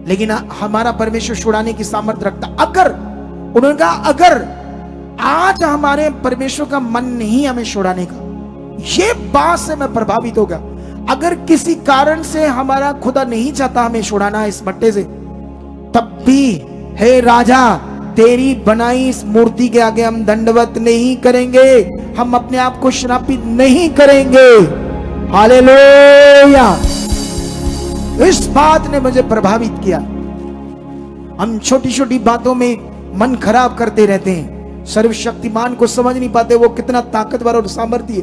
लेकिन हमारा परमेश्वर छुड़ाने की सामर्थ्य रखता। अगर उन्होंने कहा अगर आज हमारे परमेश्वर का मन नहीं हमें छुड़ाने का, ये बात से मैं प्रभावित हो गया। अगर किसी कारण से हमारा खुदा नहीं चाहता हमें छुड़ाना इस भट्टे से, तब भी हे राजा तेरी बनाई इस मूर्ति के आगे हम दंडवत नहीं करेंगे, हम अपने आप को श्रापित नहीं करेंगे। हालेलुया। इस बात ने मुझे प्रभावित किया। हम छोटी छोटी बातों में मन खराब करते रहते हैं, सर्वशक्तिमान को समझ नहीं पाते वो कितना ताकतवर और सामर्थ्य है।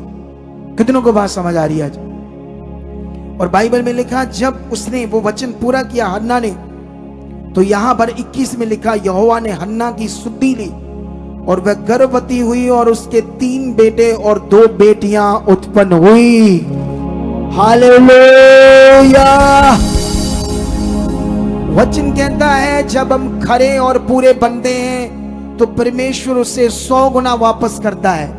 कितनों को बात समझ आ रही है आज? और बाइबल में लिखा जब उसने वो वचन पूरा किया हन्ना ने, तो यहां पर 21 में लिखा यहोवा ने हन्ना की सुधि ली और वह गर्भवती हुई और उसके 3 बेटे और 2 बेटियां उत्पन्न हुई। हालेलुया। वचन कहता है जब हम खरे और पूरे बनते हैं तो परमेश्वर उससे 100 गुना वापस करता है।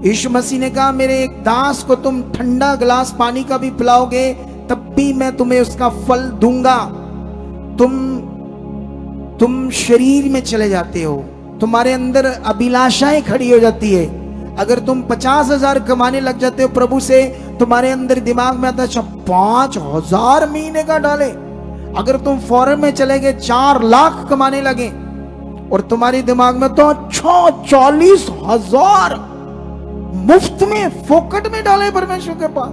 यीशु मसीह ने कहा मेरे एक दास को तुम ठंडा गिलास पानी का भी पिलाओगे तब भी मैं तुम्हें उसका फल दूंगा। तुम शरीर में चले जाते हो, तुम्हारे अंदर अभिलाषाएं खड़ी हो जाती है। अगर तुम 50,000 कमाने लग जाते हो प्रभु से, तुम्हारे अंदर दिमाग में आता है 5,000 महीने का डाले। अगर तुम फॉरेन में चले गए 4 लाख कमाने लगे और तुम्हारे दिमाग में तो 40,000 मुफ्त में फोकट में डाले परमेश्वर के पास।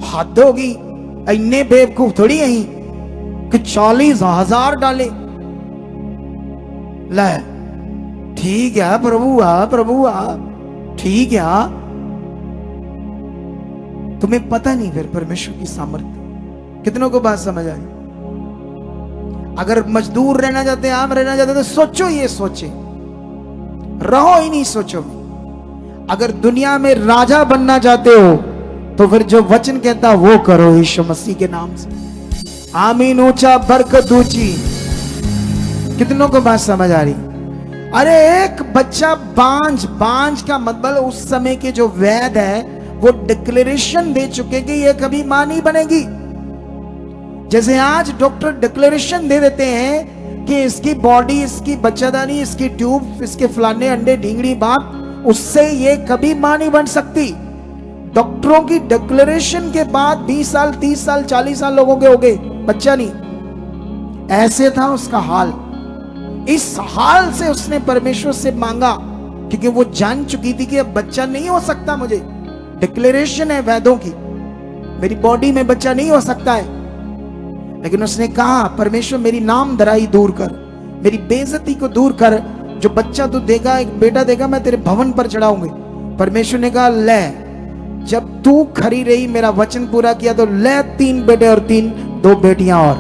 हद होगी, इन्ने बेवकूफ थोड़ी है कि 40,000 डाले। ले ठीक है प्रभु आ ठीक है। तुम्हें पता नहीं फिर परमेश्वर की सामर्थ्य। कितनों को बात समझ आई? अगर मजदूर रहना चाहते हैं, आम रहना चाहते हैं, तो सोचो, ये सोचे, रहो ही नहीं सोचो। अगर दुनिया में राजा बनना चाहते हो तो फिर जो वचन कहता वो करो यीशु मसीह के नाम से। आमीन। ऊंचा बरकत ऊंची। कितनों को बात समझ आ रही? अरे एक बच्चा बांझ का मतलब उस समय के जो वैद है वो डिक्लेरेशन दे चुके कि ये कभी मां नहीं बनेगी। जैसे आज डॉक्टर डिक्लेरेशन दे देते हैं कि इसकी बॉडी, इसकी बच्चादानी, इसकी ट्यूब, इसके फलाने अंडे ढींगड़ी बात, उससे ये कभी मां नहीं बन सकती। डॉक्टरों की डिक्लेरेशन के बाद 20 साल, 30 साल, 40 साल लोगों के हो गए, बच्चा नहीं। ऐसे था उसका हाल। इस हाल से उसने परमेश्वर से मांगा क्योंकि वो जान चुकी थी कि अब बच्चा नहीं हो सकता। मुझे डिक्लेरेशन है वैदों की, मेरी बॉडी में बच्चा नहीं हो सकता है। लेकिन उसने कहा परमेश्वर मेरी नाम दराई दूर कर, मेरी बेइज्जती को दूर कर। जो बच्चा तू देगा, एक बेटा देगा, मैं तेरे भवन पर चढ़ाऊंगी। परमेश्वर ने कहा ले, जब तू खरी रही, मेरा वचन पूरा किया, तो ले 3 बेटे और 2 बेटियां और।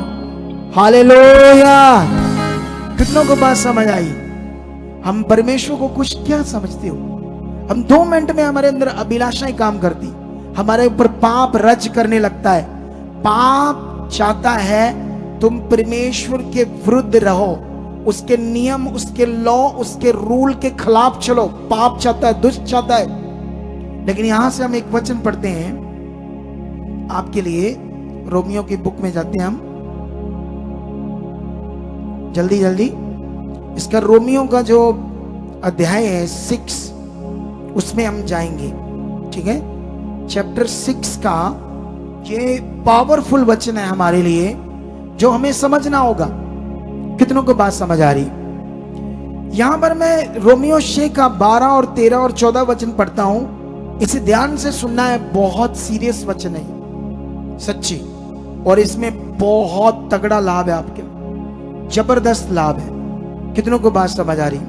हालेलुया। कितनों को बात समझ आई? हम परमेश्वर को कुछ क्या समझते हो? हम 2 मिनट में हमारे अंदर अभिलाषाएं काम करती, हमारे ऊपर पाप रज करने लगता है। पाप चाहता है तुम परमेश्वर के विरुद्ध रहो, उसके नियम, उसके लॉ, उसके रूल के खिलाफ चलो। पाप चाहता है, दुष्ट चाहता है। लेकिन यहां से हम एक वचन पढ़ते हैं आपके लिए। रोमियो की बुक में जाते हैं हम जल्दी जल्दी। इसका रोमियो का जो अध्याय है 6, उसमें हम जाएंगे। ठीक है, चैप्टर 6 का ये पावरफुल वचन है हमारे लिए, जो हमें समझना होगा। कितनों को बात समझ आ रही? यहां पर मैं रोमियो 6 का 12 और 13 और 14 वचन पढ़ता हूं। इसे ध्यान से सुनना है, बहुत सीरियस वचन है सच्ची, और इसमें बहुत तगड़ा लाभ है, आपके जबरदस्त लाभ है। कितनों को बात समझ आ रही?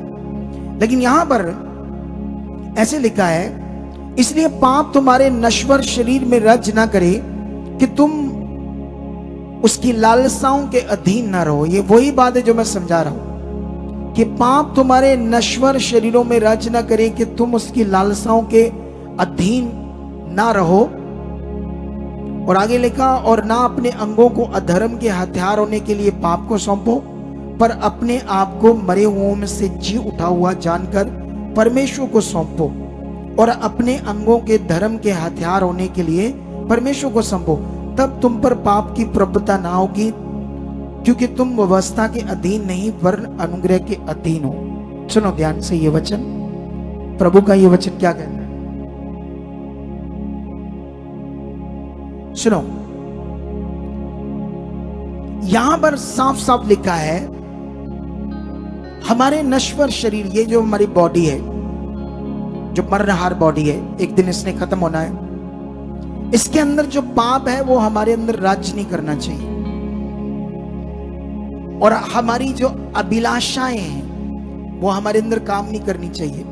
लेकिन यहां पर ऐसे लिखा है, इसलिए पाप तुम्हारे नश्वर शरीर में रज ना करे कि तुम उसकी लालसाओं के अधीन ना रहो। ये वही बात है जो मैं समझा रहा हूं कि पाप तुम्हारे नश्वर शरीरों में रज ना करे कि तुम उसकी लालसाओं के अधीन ना रहो। और आगे लिखा, और ना अपने अंगों को अधर्म के हथियार होने के लिए पाप को सौंपो, पर अपने आप को मरे हुओं में से जी उठा हुआ जानकर परमेश्वर को सौंपो, और अपने अंगों के धर्म के हथियार होने के लिए परमेश्वर को सौंपो। तब तुम पर पाप की प्रभुता ना होगी, क्योंकि तुम व्यवस्था के अधीन नहीं वरन अनुग्रह के अधीन हो। सुनो ध्यान से ये वचन, प्रभु का ये वचन क्या कहता है, सुनो। यहां पर साफ साफ लिखा है, हमारे नश्वर शरीर, ये जो हमारी बॉडी है, जो मरनहार बॉडी है, एक दिन इसने खत्म होना है। इसके अंदर जो पाप है वो हमारे अंदर राज नहीं करना चाहिए, और हमारी जो अभिलाषाएं हैं वो हमारे अंदर काम नहीं करनी चाहिए।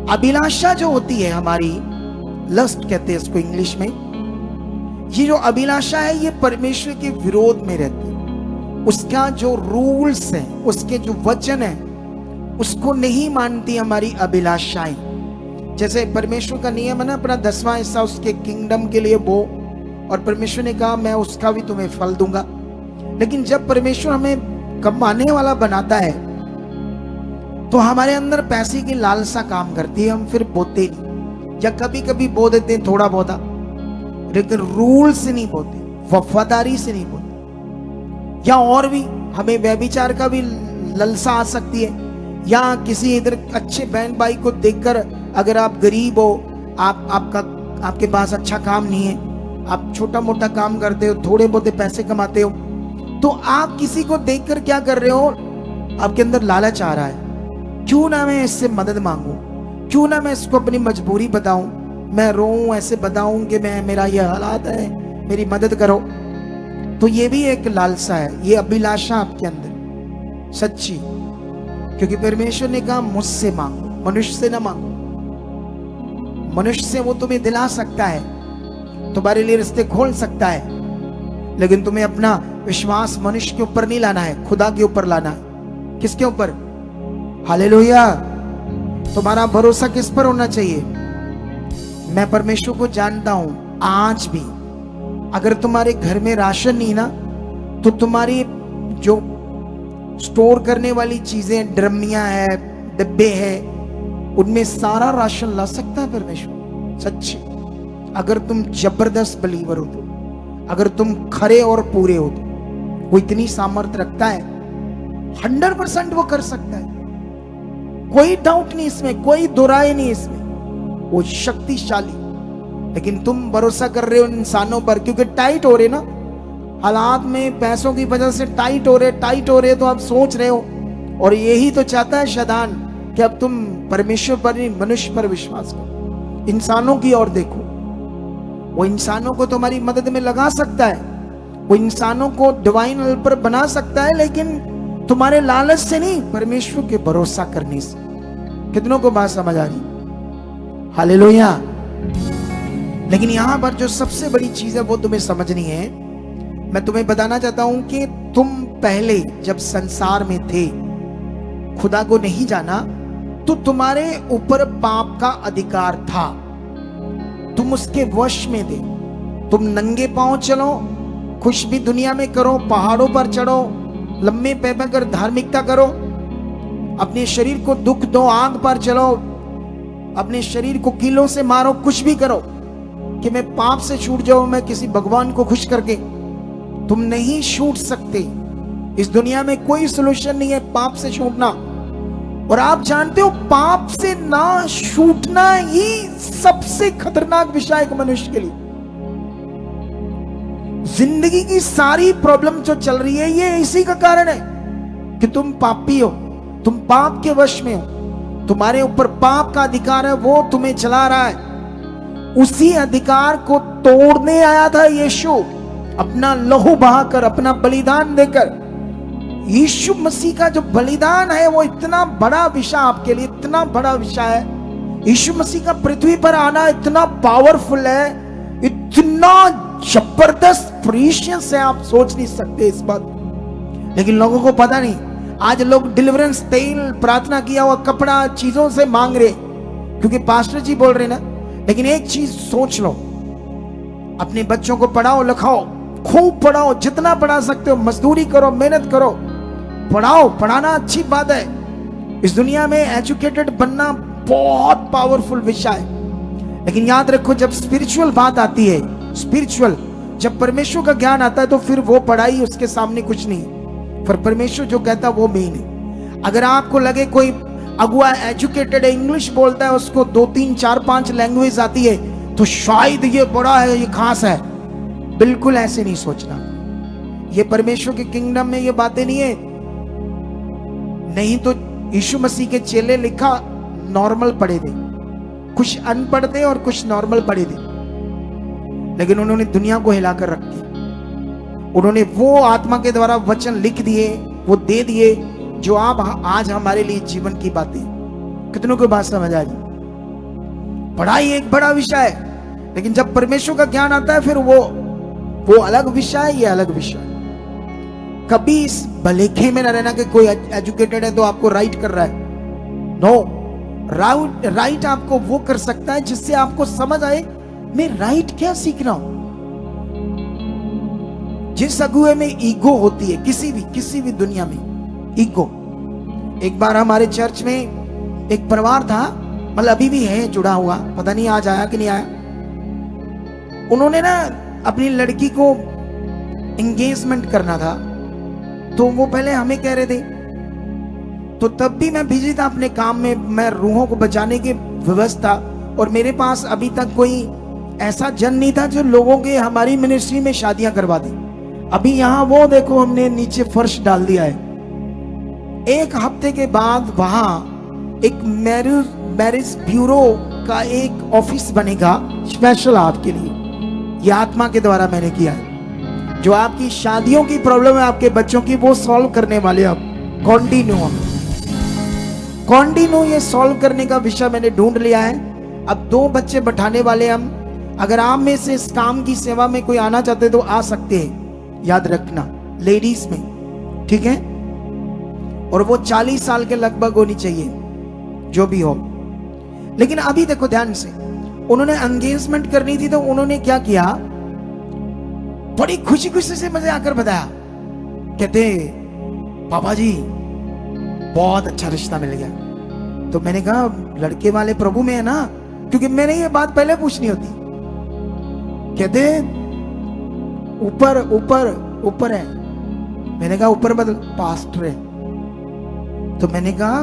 अभिलाषा जो होती है हमारी, लस्ट कहते हैं इसको इंग्लिश में, ये जो अभिलाषा है ये परमेश्वर के विरोध में रहती है। उसका जो रूल्स है, उसके जो वचन है, उसको नहीं मानती हमारी अभिलाषाएं। जैसे परमेश्वर का नियम है ना, अपना 10वां हिस्सा उसके किंगडम के लिए बो, और परमेश्वर ने कहा मैं उसका भी तुम्हें फल दूंगा। लेकिन जब परमेश्वर हमें कमाने वाला बनाता है तो हमारे अंदर पैसे की लालसा काम करती है, हम फिर बोते नहीं, या कभी कभी बो देते हैं थोड़ा बहुत, लेकिन रूल से नहीं बोते, वफादारी से नहीं बोते। या और भी हमें व्यभिचार का भी ललसा आ सकती है, या किसी इधर अच्छे बहन भाई को देखकर, अगर आप गरीब हो, आपके पास अच्छा काम नहीं है, आप छोटा मोटा काम करते हो, थोड़े बहुत पैसे कमाते हो, तो आप किसी को देखकर क्या कर रहे हो, आपके अंदर लालच आ रहा है, क्यों ना मैं इससे मदद मांगू, क्यों ना मैं इसको अपनी मजबूरी बताऊं, मैं रोऊं, ऐसे बताऊं कि मेरा ये हालात है, मेरी मदद करो। तो ये भी एक लालसा है, ये अभिलाषा आपके अंदर सच्ची, क्योंकि परमेश्वर ने कहा मुझसे मांगो, मनुष्य से ना मांगो। मनुष्य से वो तुम्हें दिला सकता है, तुम्हारे लिए रास्ते खोल सकता है, लेकिन तुम्हें अपना विश्वास मनुष्य के ऊपर नहीं लाना है, खुदा के ऊपर लाना है। किसके ऊपर? हालेलुया। तुम्हारा भरोसा किस पर होना चाहिए? मैं परमेश्वर को जानता हूं, आज भी अगर तुम्हारे घर में राशन नहीं ना, तो तुम्हारी जो स्टोर करने वाली चीजें, ड्रमियां है, डिब्बे है, उनमें सारा राशन ला सकता है परमेश्वर, सच्ची। अगर तुम जबरदस्त बिलीवर हो तो, अगर तुम खरे और पूरे हो तो, वो इतनी सामर्थ्य रखता है, 100% वो कर सकता है, कोई डाउट नहीं इसमें, कोई दुराई नहीं इसमें, वो शक्तिशाली। लेकिन तुम भरोसा कर रहे हो इंसानों पर, क्योंकि टाइट हो रहे ना हालात में, पैसों की वजह से टाइट हो रहे, तो आप सोच रहे हो, और यही तो चाहता है शैतान कि अब तुम परमेश्वर पर नहीं मनुष्य पर विश्वास करो, इंसानों की ओर देखो। वो इंसानों को तुम्हारी मदद में लगा सकता है, वो इंसानों को डिवाइन हेल्पर बना सकता है, लेकिन तुम्हारे लालच से नहीं, परमेश्वर के भरोसा करने से। कितनों को बात समझ आ रही? हालेलुया। लेकिन यहां पर जो सबसे बड़ी चीज है वो तुम्हें समझनी है। मैं तुम्हें बताना चाहता हूं कि तुम पहले जब संसार में थे, खुदा को नहीं जाना, तो तुम्हारे ऊपर पाप का अधिकार था, तुम उसके वश में थे। तुम नंगे पांव चलो, कुछ भी दुनिया में करो, पहाड़ों पर चढ़ो, लम्बे पैबा कर धार्मिकता करो, अपने शरीर को दुख दो, आग पर चलो, अपने शरीर को कीलों से मारो, कुछ भी करो कि मैं पाप से छूट जाऊं, मैं किसी भगवान को खुश करके। तुम नहीं छूट सकते। इस दुनिया में कोई सलूशन नहीं है पाप से छूटना। और आप जानते हो पाप से ना छूटना ही सबसे खतरनाक विषय है मनुष्य के लिए। जिंदगी की सारी प्रॉब्लम जो चल रही है ये इसी का कारण है कि तुम पापी हो, तुम पाप के वश में हो, तुम्हारे ऊपर पाप का अधिकार है, वो तुम्हें चला रहा है। उसी अधिकार को तोड़ने आया था यीशु, अपना लहू बहाकर, अपना बलिदान देकर। यीशु मसीह का जो बलिदान है वो इतना बड़ा विषय आपके लिए, इतना बड़ा विषय है। यीशु मसीह का पृथ्वी पर आना इतना पावरफुल है, इतना जबरदस्त प्रीशियस है, आप सोच नहीं सकते इस बात। लेकिन लोगों को पता नहीं। आज लोग डिलीवरेंस तेल, प्रार्थना किया हुआ कपड़ा, चीजों से मांग रहे क्योंकि पास्टर जी बोल रहे ना। लेकिन एक चीज सोच लो, अपने बच्चों को पढ़ाओ लिखाओ, खूब पढ़ाओ, जितना पढ़ा सकते हो, मजदूरी करो, मेहनत करो, पढ़ाओ। पढ़ाना अच्छी बात है। इस दुनिया में एजुकेटेड बनना बहुत पावरफुल विषय है। लेकिन याद रखो, जब स्पिरिचुअल बात आती है, स्पिरिचुअल जब परमेश्वर का ज्ञान आता है, तो फिर वो पढ़ाई उसके सामने कुछ नहीं। पर परमेश्वर जो कहता है वो मेन है। अगर आपको लगे कोई अगुआ एजुकेटेड है, इंग्लिश बोलता है, उसको 2 3 4 5 लैंग्वेज आती है, तो शायद ये बड़ा है, ये खास है। बिल्कुल ऐसे नहीं सोचना। ये परमेश्वर के किंगडम में ये बातें नहीं है। नहीं तो यीशु मसीह के चेले लिखा नॉर्मल पढ़े थे, कुछ अनपढ़ थे और कुछ नॉर्मल पढ़े थे, लेकिन उन्होंने दुनिया को हिलाकर रख दिया। उन्होंने वो आत्मा के द्वारा वचन लिख दिए, वो दे दिए, जो आप आज हमारे लिए जीवन की बातें। कितनों को बात समझ आ गई? पढ़ाई एक बड़ा विषय है, लेकिन जब परमेश्वर का ज्ञान आता है, फिर वो अलग विषय है, ये अलग विषय है। कभी इस भलेखे में न रहना कि कोई एजुकेटेड है तो आपको राइट कर रहा है। नो, राइट आपको वो कर सकता है जिससे आपको समझ आए मैं राइट क्या सीख रहा हूं। जिस अगुए में ईगो होती है, किसी भी दुनिया में ईगो। एक बार हमारे चर्च में एक परिवार था, मतलब अभी भी है जुड़ा हुआ, पता नहीं आज आया कि नहीं आया। उन्होंने ना अपनी लड़की को एंगेजमेंट करना था, तो वो पहले हमें कह रहे थे, तो तब भी मैं बिजी था अपने काम में, मैं रूहों को बचाने की व्यवस्था, और मेरे पास अभी तक कोई ऐसा जन नहीं था जो लोगों के हमारी मिनिस्ट्री में शादियां करवा दे। अभी यहां वो देखो, हमने नीचे फर्श डाल दिया है। 1 हफ्ते के बाद वहां एक मैरिज ब्यूरो का एक ऑफिस बनेगा स्पेशल आपके लिए। यह आत्मा के द्वारा मैंने किया है। जो आपकी शादियों की प्रॉब्लम है, आपके बच्चों की, वो सॉल्व करने वाले अब कॉन्टिन्यू ये सॉल्व करने का विषय मैंने ढूंढ लिया है। अब 2 बच्चे बैठाने वाले हम। अगर आप में से इस काम की सेवा में कोई आना चाहते तो आ सकते हैं, याद रखना, लेडीज में, ठीक है। और वो 40 साल के लगभग होनी चाहिए, जो भी हो। लेकिन अभी देखो ध्यान से, उन्होंने एंगेजमेंट करनी थी, तो उन्होंने क्या किया, बड़ी खुशी खुशी से मुझे आकर बताया, कहते पापा जी बहुत अच्छा रिश्ता मिल गया। तो मैंने कहा लड़के वाले प्रभु में है ना, क्योंकि मैंने ये बात पहले पूछनी होती। कहते ऊपर ऊपर ऊपर है। मैंने कहा ऊपर बदल, पास्टर है। तो मैंने कहा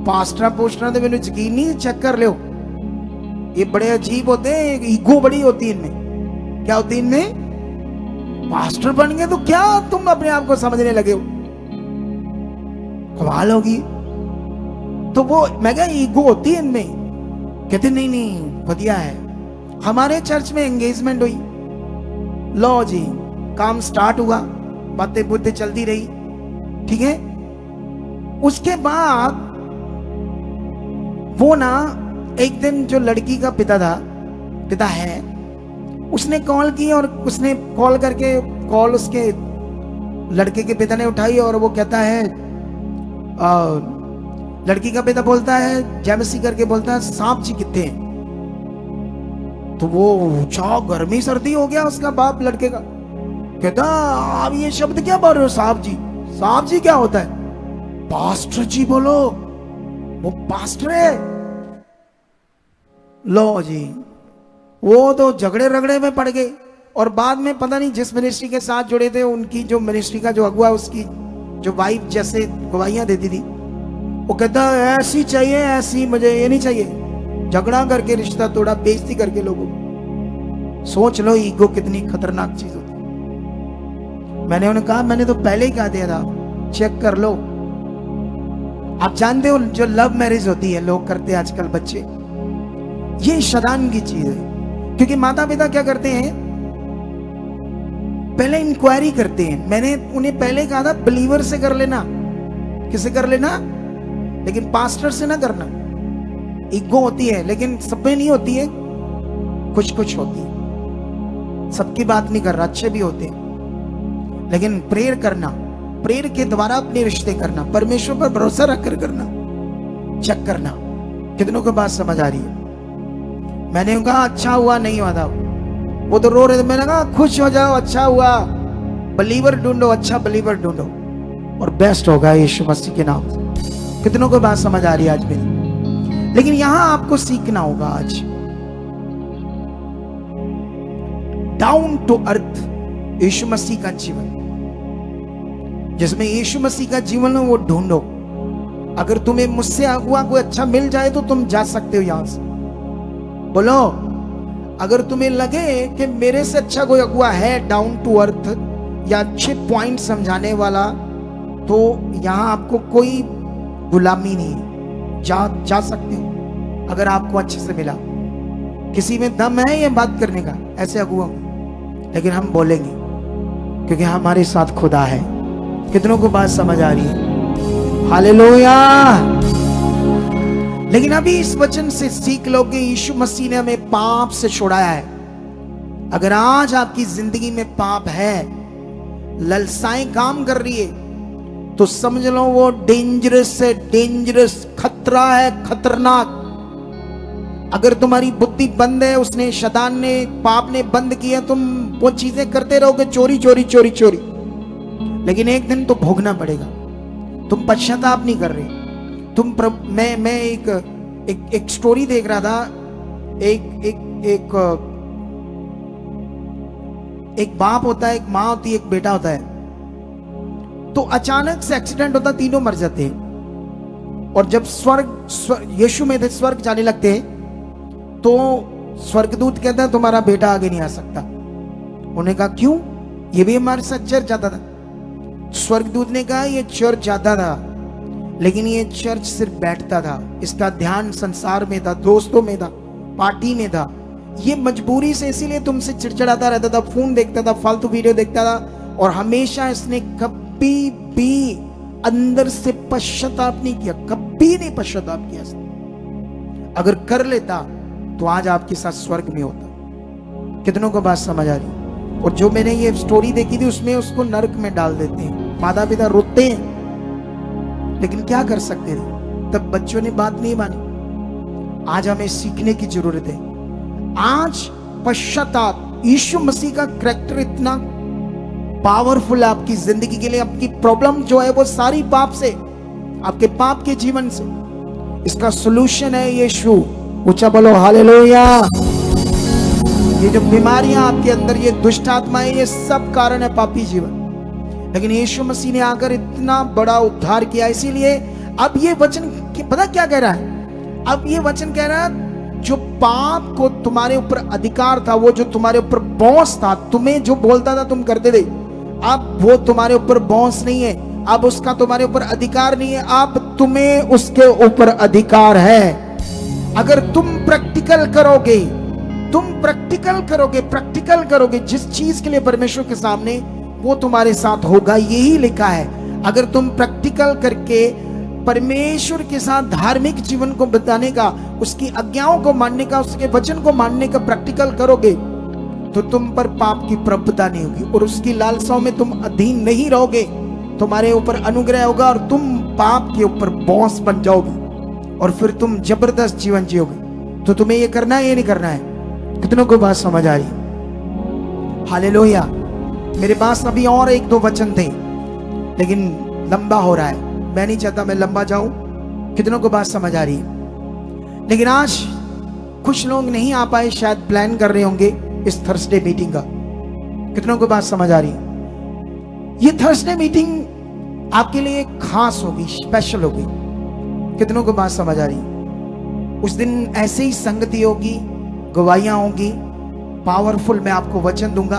पास्टर पोस्टर तो मैंने यकीन नहीं, चेक कर लो। ये बड़े अजीब होते हैं, ईगो बड़ी होती है इनमें। क्या होती है इनमें? पास्टर बन गए तो क्या तुम अपने आप को समझने लगे हो, कमाल होगी। तो वो मैं कहा ईगो होती है इनमें। कहते नहीं बढ़िया है। हमारे चर्च में एंगेजमेंट हुई, लो जी काम स्टार्ट हुआ, बातें बुद्धि चलती रही, ठीक है। उसके बाद वो ना एक दिन जो लड़की का पिता है, उसने कॉल की, और उसने कॉल करके कॉल उसके लड़के के पिता ने उठाई, और वो कहता है, लड़की का पिता बोलता है, जैमसी करके बोलता है, सांप जी कितने हैं? तो वो ऊंचा गर्मी सर्दी हो गया उसका बाप लड़के का। कहता आप ये शब्द क्या बोल रहे हो, सांप जी? सांप जी क्या होता है? पास्टर जी बोलो, वो पास्टर है। लो जी, वो तो झगड़े रगड़े में पड़ गए। और बाद में पता नहीं जिस मिनिस्ट्री के साथ जुड़े थे, उनकी जो मिनिस्ट्री का जो अगुआ, उसकी जो वाइफ जैसे गवाहियां देती थी, वो कहता है ऐसी चाहिए, ऐसी, मुझे ये नहीं चाहिए। झगड़ा करके रिश्ता तोड़ा, बेइज्जती करके लोगों को। सोच लो ईगो कितनी खतरनाक चीज होती है। मैंने उन्हें कहा, मैंने तो पहले ही कहा दिया था, चेक कर लो। आप जानते हो जो लव मैरिज होती है लोग करते हैं आजकल बच्चे, ये शैतान की चीज है। क्योंकि माता पिता क्या करते हैं, पहले इंक्वायरी करते हैं। मैंने उन्हें पहले कहा था बिलीवर से कर लेना। किसे कर लेना? लेकिन पास्टर से ना करना। ईगो होती है, लेकिन सब में नहीं होती है, कुछ कुछ होती है। सबकी बात नहीं कर रहा, अच्छे भी होते हैं, लेकिन प्रेयर करना, प्रेयर के द्वारा अपने रिश्ते करना, परमेश्वर पर भरोसा रखकर करना, चेक करना। कितनों को बात समझ आ रही है? मैंने कहा अच्छा हुआ, नहीं हुआ था, वो तो रो रहे थे। मैंने कहा खुश हो जाओ, अच्छा हुआ, बिलीवर ढूंढो, अच्छा बिलीवर ढूंढो, और बेस्ट होगा यीशु मसीह के नाम से। कितनों को बात समझ आ रही है आज मेरी? लेकिन यहां आपको सीखना होगा आज डाउन टू अर्थ यीशु मसीह का जीवन, जिसमें यीशु मसीह का जीवन है वो ढूंढो। अगर तुम्हें मुझसे अगुआ कोई अच्छा मिल जाए तो तुम जा सकते हो यहां से। बोलो, अगर तुम्हें लगे कि मेरे से अच्छा कोई अगुआ है डाउन टू अर्थ या अच्छे पॉइंट समझाने वाला, तो यहां आपको कोई गुलामी नहीं है, जा सकते हो अगर आपको अच्छे से मिला। किसी में दम है ये बात करने का ऐसे अगुआ, लेकिन हम बोलेंगे क्योंकि हमारे साथ खुदा है। कितनों को बात समझ आ रही है? हालेलुया। लेकिन अभी इस वचन से सीख लो कि यीशु मसीह ने हमें पाप से छुड़ाया है। अगर आज आपकी जिंदगी में पाप है, ललसाएं काम कर रही है, तो समझ लो वो डेंजरस है, डेंजरस, खतरा है, खतरनाक। अगर तुम्हारी बुद्धि बंद है, उसने, शैतान ने, पाप ने बंद किया, तुम वो चीजें करते रहोगे, चोरी चोरी चोरी चोरी, लेकिन एक दिन तो भोगना पड़ेगा। तुम पश्चाताप नहीं कर रहे। मैं एक स्टोरी देख रहा था। एक बाप होता है, एक माँ होती है, एक बेटा होता है। तो अचानक से एक्सीडेंट होता, तीनों मर जाते हैं। और जब यीशु में थे, स्वर्ग जाने लगते हैं, तो स्वर्गदूत कहता है तुम्हारा बेटा आगे नहीं आ सकता। उन्होंने कहा क्यों? ये भी हमारे साथ चर्च जाता था। स्वर्गदूत ने कहा ये चर्च जाता था, लेकिन ये चर्च सिर्फ बैठता था, इसका ध्यान संसार में था, दोस्तों में था, पार्टी में था। ये मजबूरी से इसीलिए तुमसे चिड़चिड़ाता रहता था, फोन देखता था, फालतू वीडियो देखता था, और हमेशा इसने कभी भी अंदर से पश्चाताप नहीं किया, कभी नहीं पश्चाताप किया इसने। अगर कर लेता तो आज आपके साथ स्वर्ग में होता। कितनों को बात समझ आ रही? और जो मैंने ये स्टोरी देखी थी, उसमें उसको नरक में डाल देते हैं, माता पिता रोते हैं, लेकिन क्या कर सकते थे, तब बच्चों ने बात नहीं मानी। आज हमें सीखने की जरूरत है। आज पश्चाताप, यीशु मसीह का कैरेक्टर इतना पावरफुल है आपकी जिंदगी के लिए। आपकी प्रॉब्लम जो है वो सारी पाप से, आपके पाप के जीवन से, इसका सॉल्यूशन है यीशु। ऊंचा बोलो हालेलुया। ये जो बीमारियां आपके अंदर, ये दुष्ट आत्माएं, ये सब कारण है पापी जीवन। लेकिन यीशु मसीह ने आकर इतना बड़ा उद्धार किया। इसीलिए अब ये वचन पता क्या कह रहा है? अब ये वचन कह रहा है जो पाप को तुम्हारे ऊपर अधिकार था, वो जो तुम्हारे ऊपर बॉस था, तुम्हें जो बोलता था तुम करते थे, अब वो तुम्हारे ऊपर बॉस नहीं है, अब उसका तुम्हारे ऊपर अधिकार नहीं है, अब तुम्हें उसके ऊपर अधिकार है। अगर तुम प्रैक्टिकल करोगे, प्रैक्टिकल करोगे जिस चीज के लिए परमेश्वर के सामने, वो तुम्हारे साथ होगा। यही लिखा है, अगर तुम प्रैक्टिकल करके परमेश्वर के साथ धार्मिक जीवन को बिताने का, उसकी आज्ञाओं को मानने का, उसके वचन को मानने का प्रैक्टिकल करोगे, तो तुम पर पाप की प्रभुता नहीं होगी और उसकी लालसाओं में तुम अधीन नहीं रहोगे। तुम्हारे ऊपर अनुग्रह होगा और तुम पाप के ऊपर बॉस बन जाओगे और फिर तुम जबरदस्त जीवन जियोगे। तो तुम्हें ये करना है, ये नहीं करना है? कितनों को बात समझ आ रही? हालेलुया। मेरे पास अभी और एक दो वचन थे, लेकिन लंबा हो रहा है, मैं नहीं चाहता मैं लंबा जाऊं। कितनों को बात समझ आ रही है? लेकिन आज कुछ लोग नहीं आ पाए, शायद प्लान कर रहे होंगे इस थर्सडे मीटिंग का। कितनों को बात समझ आ रही है? ये थर्सडे मीटिंग आपके लिए खास होगी, स्पेशल होगी। कितनों को बात समझ आ रही? उस दिन ऐसे ही संगति होगी, गवाहियां होंगी, पावरफुल मैं आपको वचन दूंगा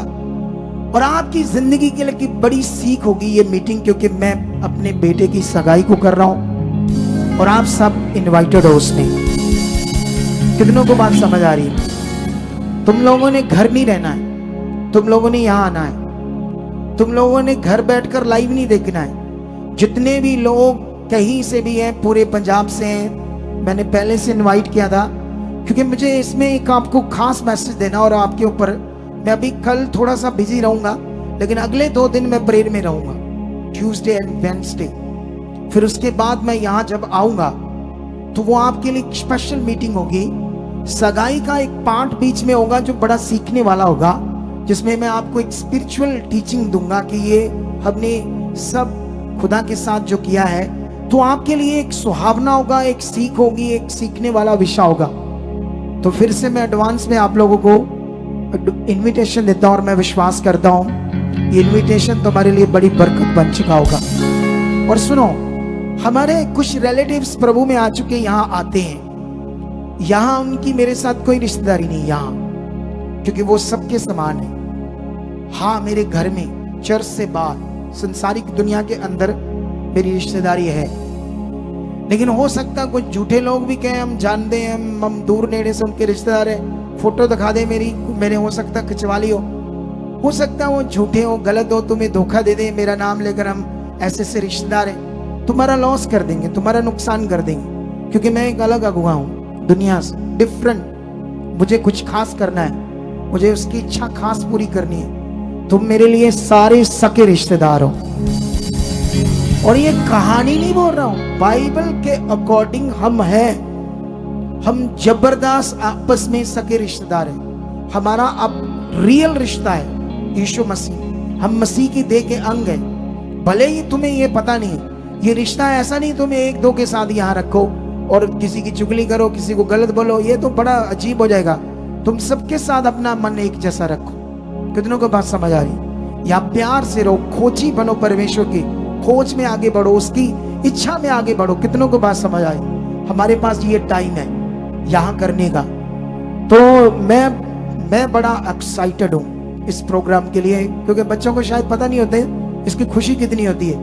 और आपकी जिंदगी के लिए की बड़ी सीख होगी ये मीटिंग, क्योंकि मैं अपने बेटे की सगाई को कर रहा हूं और आप सब इनवाइटेड हो उसमें। कितनों को बात समझ आ रही है? तुम लोगों ने घर नहीं रहना है, तुम लोगों ने यहां आना है, तुम लोगों ने घर बैठकर लाइव नहीं देखना है। जितने भी लोग कहीं से भी हैं, पूरे पंजाब से हैं, मैंने पहले से इनवाइट किया था क्योंकि मुझे इसमें एक आपको खास मैसेज देना और आपके ऊपर। मैं अभी कल थोड़ा सा बिजी रहूंगा, लेकिन अगले 2 दिन मैं प्रेयर में रहूंगा, ट्यूसडे एंड वेडनेसडे। फिर उसके बाद मैं यहाँ जब आऊंगा तो वो आपके लिए स्पेशल मीटिंग होगी। सगाई का एक पार्ट बीच में होगा जो बड़ा सीखने वाला होगा, जिसमें मैं आपको एक स्पिरिचुअल टीचिंग दूंगा कि ये हमने सब खुदा के साथ जो किया है, तो आपके लिए एक सुहावना होगा, एक सीख होगी, एक सीखने वाला विषय होगा। तो फिर से मैं एडवांस में आप लोगों को इनविटेशन देता हूं और मैं विश्वास करता हूं ये इनविटेशन तुम्हारे लिए बड़ी बरकत बन चुका होगा। और सुनो, हमारे कुछ रिलेटिव्स प्रभु में आ चुके यहाँ आते हैं, यहाँ उनकी मेरे साथ कोई रिश्तेदारी नहीं यहाँ, क्योंकि वो सबके समान है। हाँ, मेरे घर में चर्च से बाहर संसारिक दुनिया के अंदर मेरी रिश्तेदारी है, लेकिन हो सकता कुछ झूठे लोग भी कहें हम जानते हैं, हम दूर नेड़े से उनके रिश्तेदार हैं, फोटो दिखा दे मेरे हो सकता खिंचवा ली हो सकता वो झूठे हो, गलत हो, तुम्हें धोखा दे दे, मेरा नाम लेकर हम ऐसे से रिश्तेदार हैं, तुम्हारा लॉस कर देंगे, तुम्हारा नुकसान कर देंगे, क्योंकि मैं एक अलग अगुआ हूँ दुनिया से, डिफरेंट। मुझे कुछ खास करना है, मुझे उसकी इच्छा खास पूरी करनी है। तुम मेरे लिए सारे सके रिश्तेदार हो। और ये कहानी नहीं बोल रहा हूं, बाइबल के अकॉर्डिंग हम हैं, हम जबरदस्त आपस में सके रिश्तेदार हैं। हमारा अब रियल रिश्ता है यीशु मसीह, हम मसीह की देह के अंग हैं। भले ही तुम्हें ये पता नहीं, ये रिश्ता ऐसा नहीं तुम्हें 1-2 के साथ यहाँ रखो और किसी की चुगली करो, किसी को गलत बोलो, ये तो बड़ा अजीब हो जाएगा। तुम सबके साथ अपना मन एक जैसा रखो। कितनों को बात समझ आ रही? या प्यार से रहो, खोजी बनो, परमेश्वर की खोज में आगे बढ़ो, उसकी इच्छा में आगे बढ़ो। कितनों को बात समझ आई? हमारे पास ये टाइम है यहाँ करने का। तो मैं बड़ा एक्साइटेड हूँ इस प्रोग्राम के लिए, क्योंकि बच्चों को शायद पता नहीं होते इसकी खुशी कितनी होती है,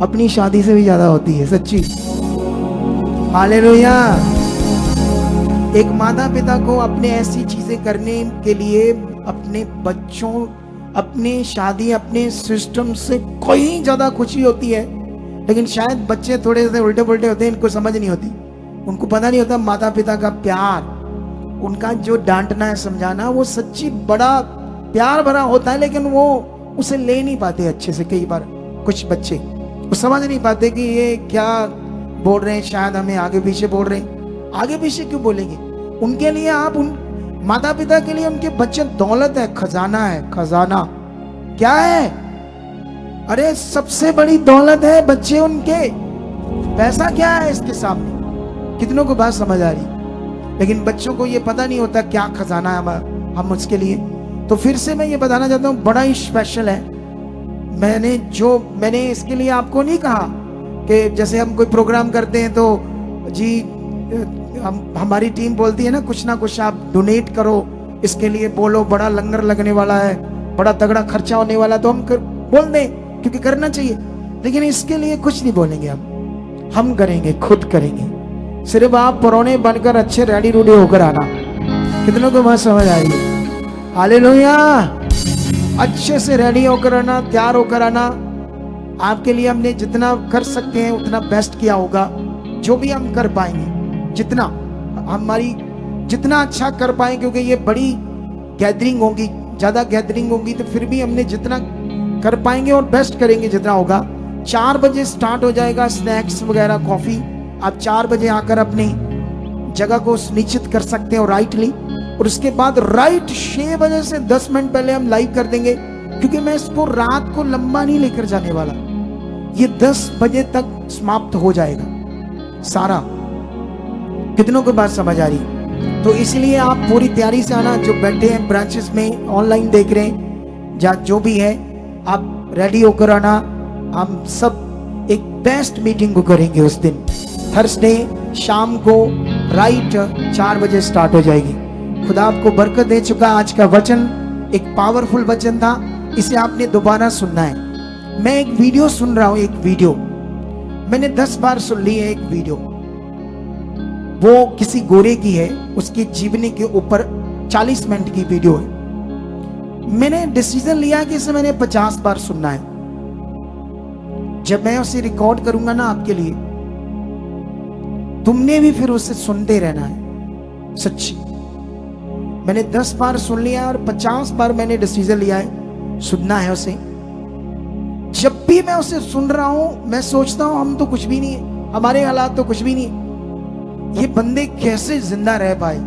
अपनी शादी से भी ज्यादा होती है, सच्ची। हालेलुया। एक माता पिता को अपने ऐसी चीजें करने के लिए अपने बच्चों, अपनी शादी, अपने सिस्टम से कोई ज्यादा खुशी होती है, लेकिन शायद बच्चे थोड़े से उल्टे पुल्टे होते हैं, इनको समझ नहीं होती, उनको पता नहीं होता माता पिता का प्यार, उनका जो डांटना है, समझाना, वो सच्ची बड़ा प्यार भरा होता है, लेकिन वो उसे ले नहीं पाते अच्छे से। कई बार कुछ बच्चे वो समझ नहीं पाते कि ये क्या बोल रहे हैं, शायद हमें आगे पीछे बोल रहे हैं। आगे पीछे क्यों बोलेंगे? उनके लिए आप, उन माता पिता के लिए उनके बच्चे दौलत है, खजाना है। खजाना क्या है? अरे सबसे बड़ी दौलत है बच्चे उनके। पैसा क्या है इसके सामने? कितनों को बात समझ आ रही? लेकिन बच्चों को ये पता नहीं होता क्या खजाना है हम उसके लिए। तो फिर से मैं ये बताना चाहता हूँ, बड़ा ही स्पेशल है। मैंने इसके लिए आपको नहीं कहा कि जैसे हम कोई प्रोग्राम करते हैं तो जी हमारी टीम बोलती है ना कुछ आप डोनेट करो, इसके लिए बोलो, बड़ा लंगर लगने वाला है, बड़ा तगड़ा खर्चा होने वाला, तो हम बोल दें, क्योंकि करना चाहिए। लेकिन इसके लिए कुछ नहीं बोलेंगे, हम करेंगे, खुद करेंगे। सिर्फ आप परौने बनकर अच्छे रेडी रूडी होकर आना। कितनों को बात समझ आ रही है? हालेलुया। अच्छे से रेडी होकर आना, तैयार होकर आना। आपके लिए हमने जितना कर सकते हैं उतना बेस्ट किया होगा, जो भी हम कर पाएंगे, जितना अच्छा कर पाए, क्योंकि ये बड़ी गैदरिंग होगी, ज्यादा गैदरिंग होगी, तो फिर भी हमने जितना कर पाएंगे और बेस्ट करेंगे जितना होगा। 4 बजे स्टार्ट हो जाएगा, स्नैक्स वगैरह, कॉफी। आप 4 बजे आकर अपनी जगह को सुनिश्चित कर सकते हो राइटली, और उसके बाद राइट 6 बजे से 10 मिनट पहले हम लाइव कर देंगे, क्योंकि मैं इसको रात को लंबा नहीं लेकर जाने वाला। ये 10 बजे तक समाप्त हो जाएगा सारा। कितनों को बात समझ आ रही? तो इसलिए आप पूरी तैयारी से आना। जो बैठे हैं ब्रांचेस में, ऑनलाइन देख रहे हैं, या जो भी है, आप रेडी होकर आना। हम सब एक बेस्ट मीटिंग को करेंगे उस दिन। थर्सडे शाम को राइट 4 बजे स्टार्ट हो जाएगी। खुदा आपको बरकत दे चुका। आज का वचन एक पावरफुल वचन था, इसे आपने दोबारा सुनना है। मैं एक वीडियो सुन रहा हूं, एक वीडियो मैंने 10 बार सुन ली है। एक वीडियो वो किसी गोरे की है, उसकी जीवनी के ऊपर 40 मिनट की वीडियो है। मैंने डिसीजन लिया कि इसे मैंने 50 बार सुनना है। जब मैं उसे रिकॉर्ड करूंगा ना आपके लिए, तुमने भी फिर उसे सुनते रहना है। सच्ची मैंने 10 बार सुन लिया और 50 बार मैंने डिसीजन लिया है सुनना है उसे। जब भी मैं उसे सुन रहा हूं मैं सोचता हूं हम तो कुछ भी नहीं है, हमारे हालात तो कुछ भी नहीं है, ये बंदे कैसे जिंदा रह पाए।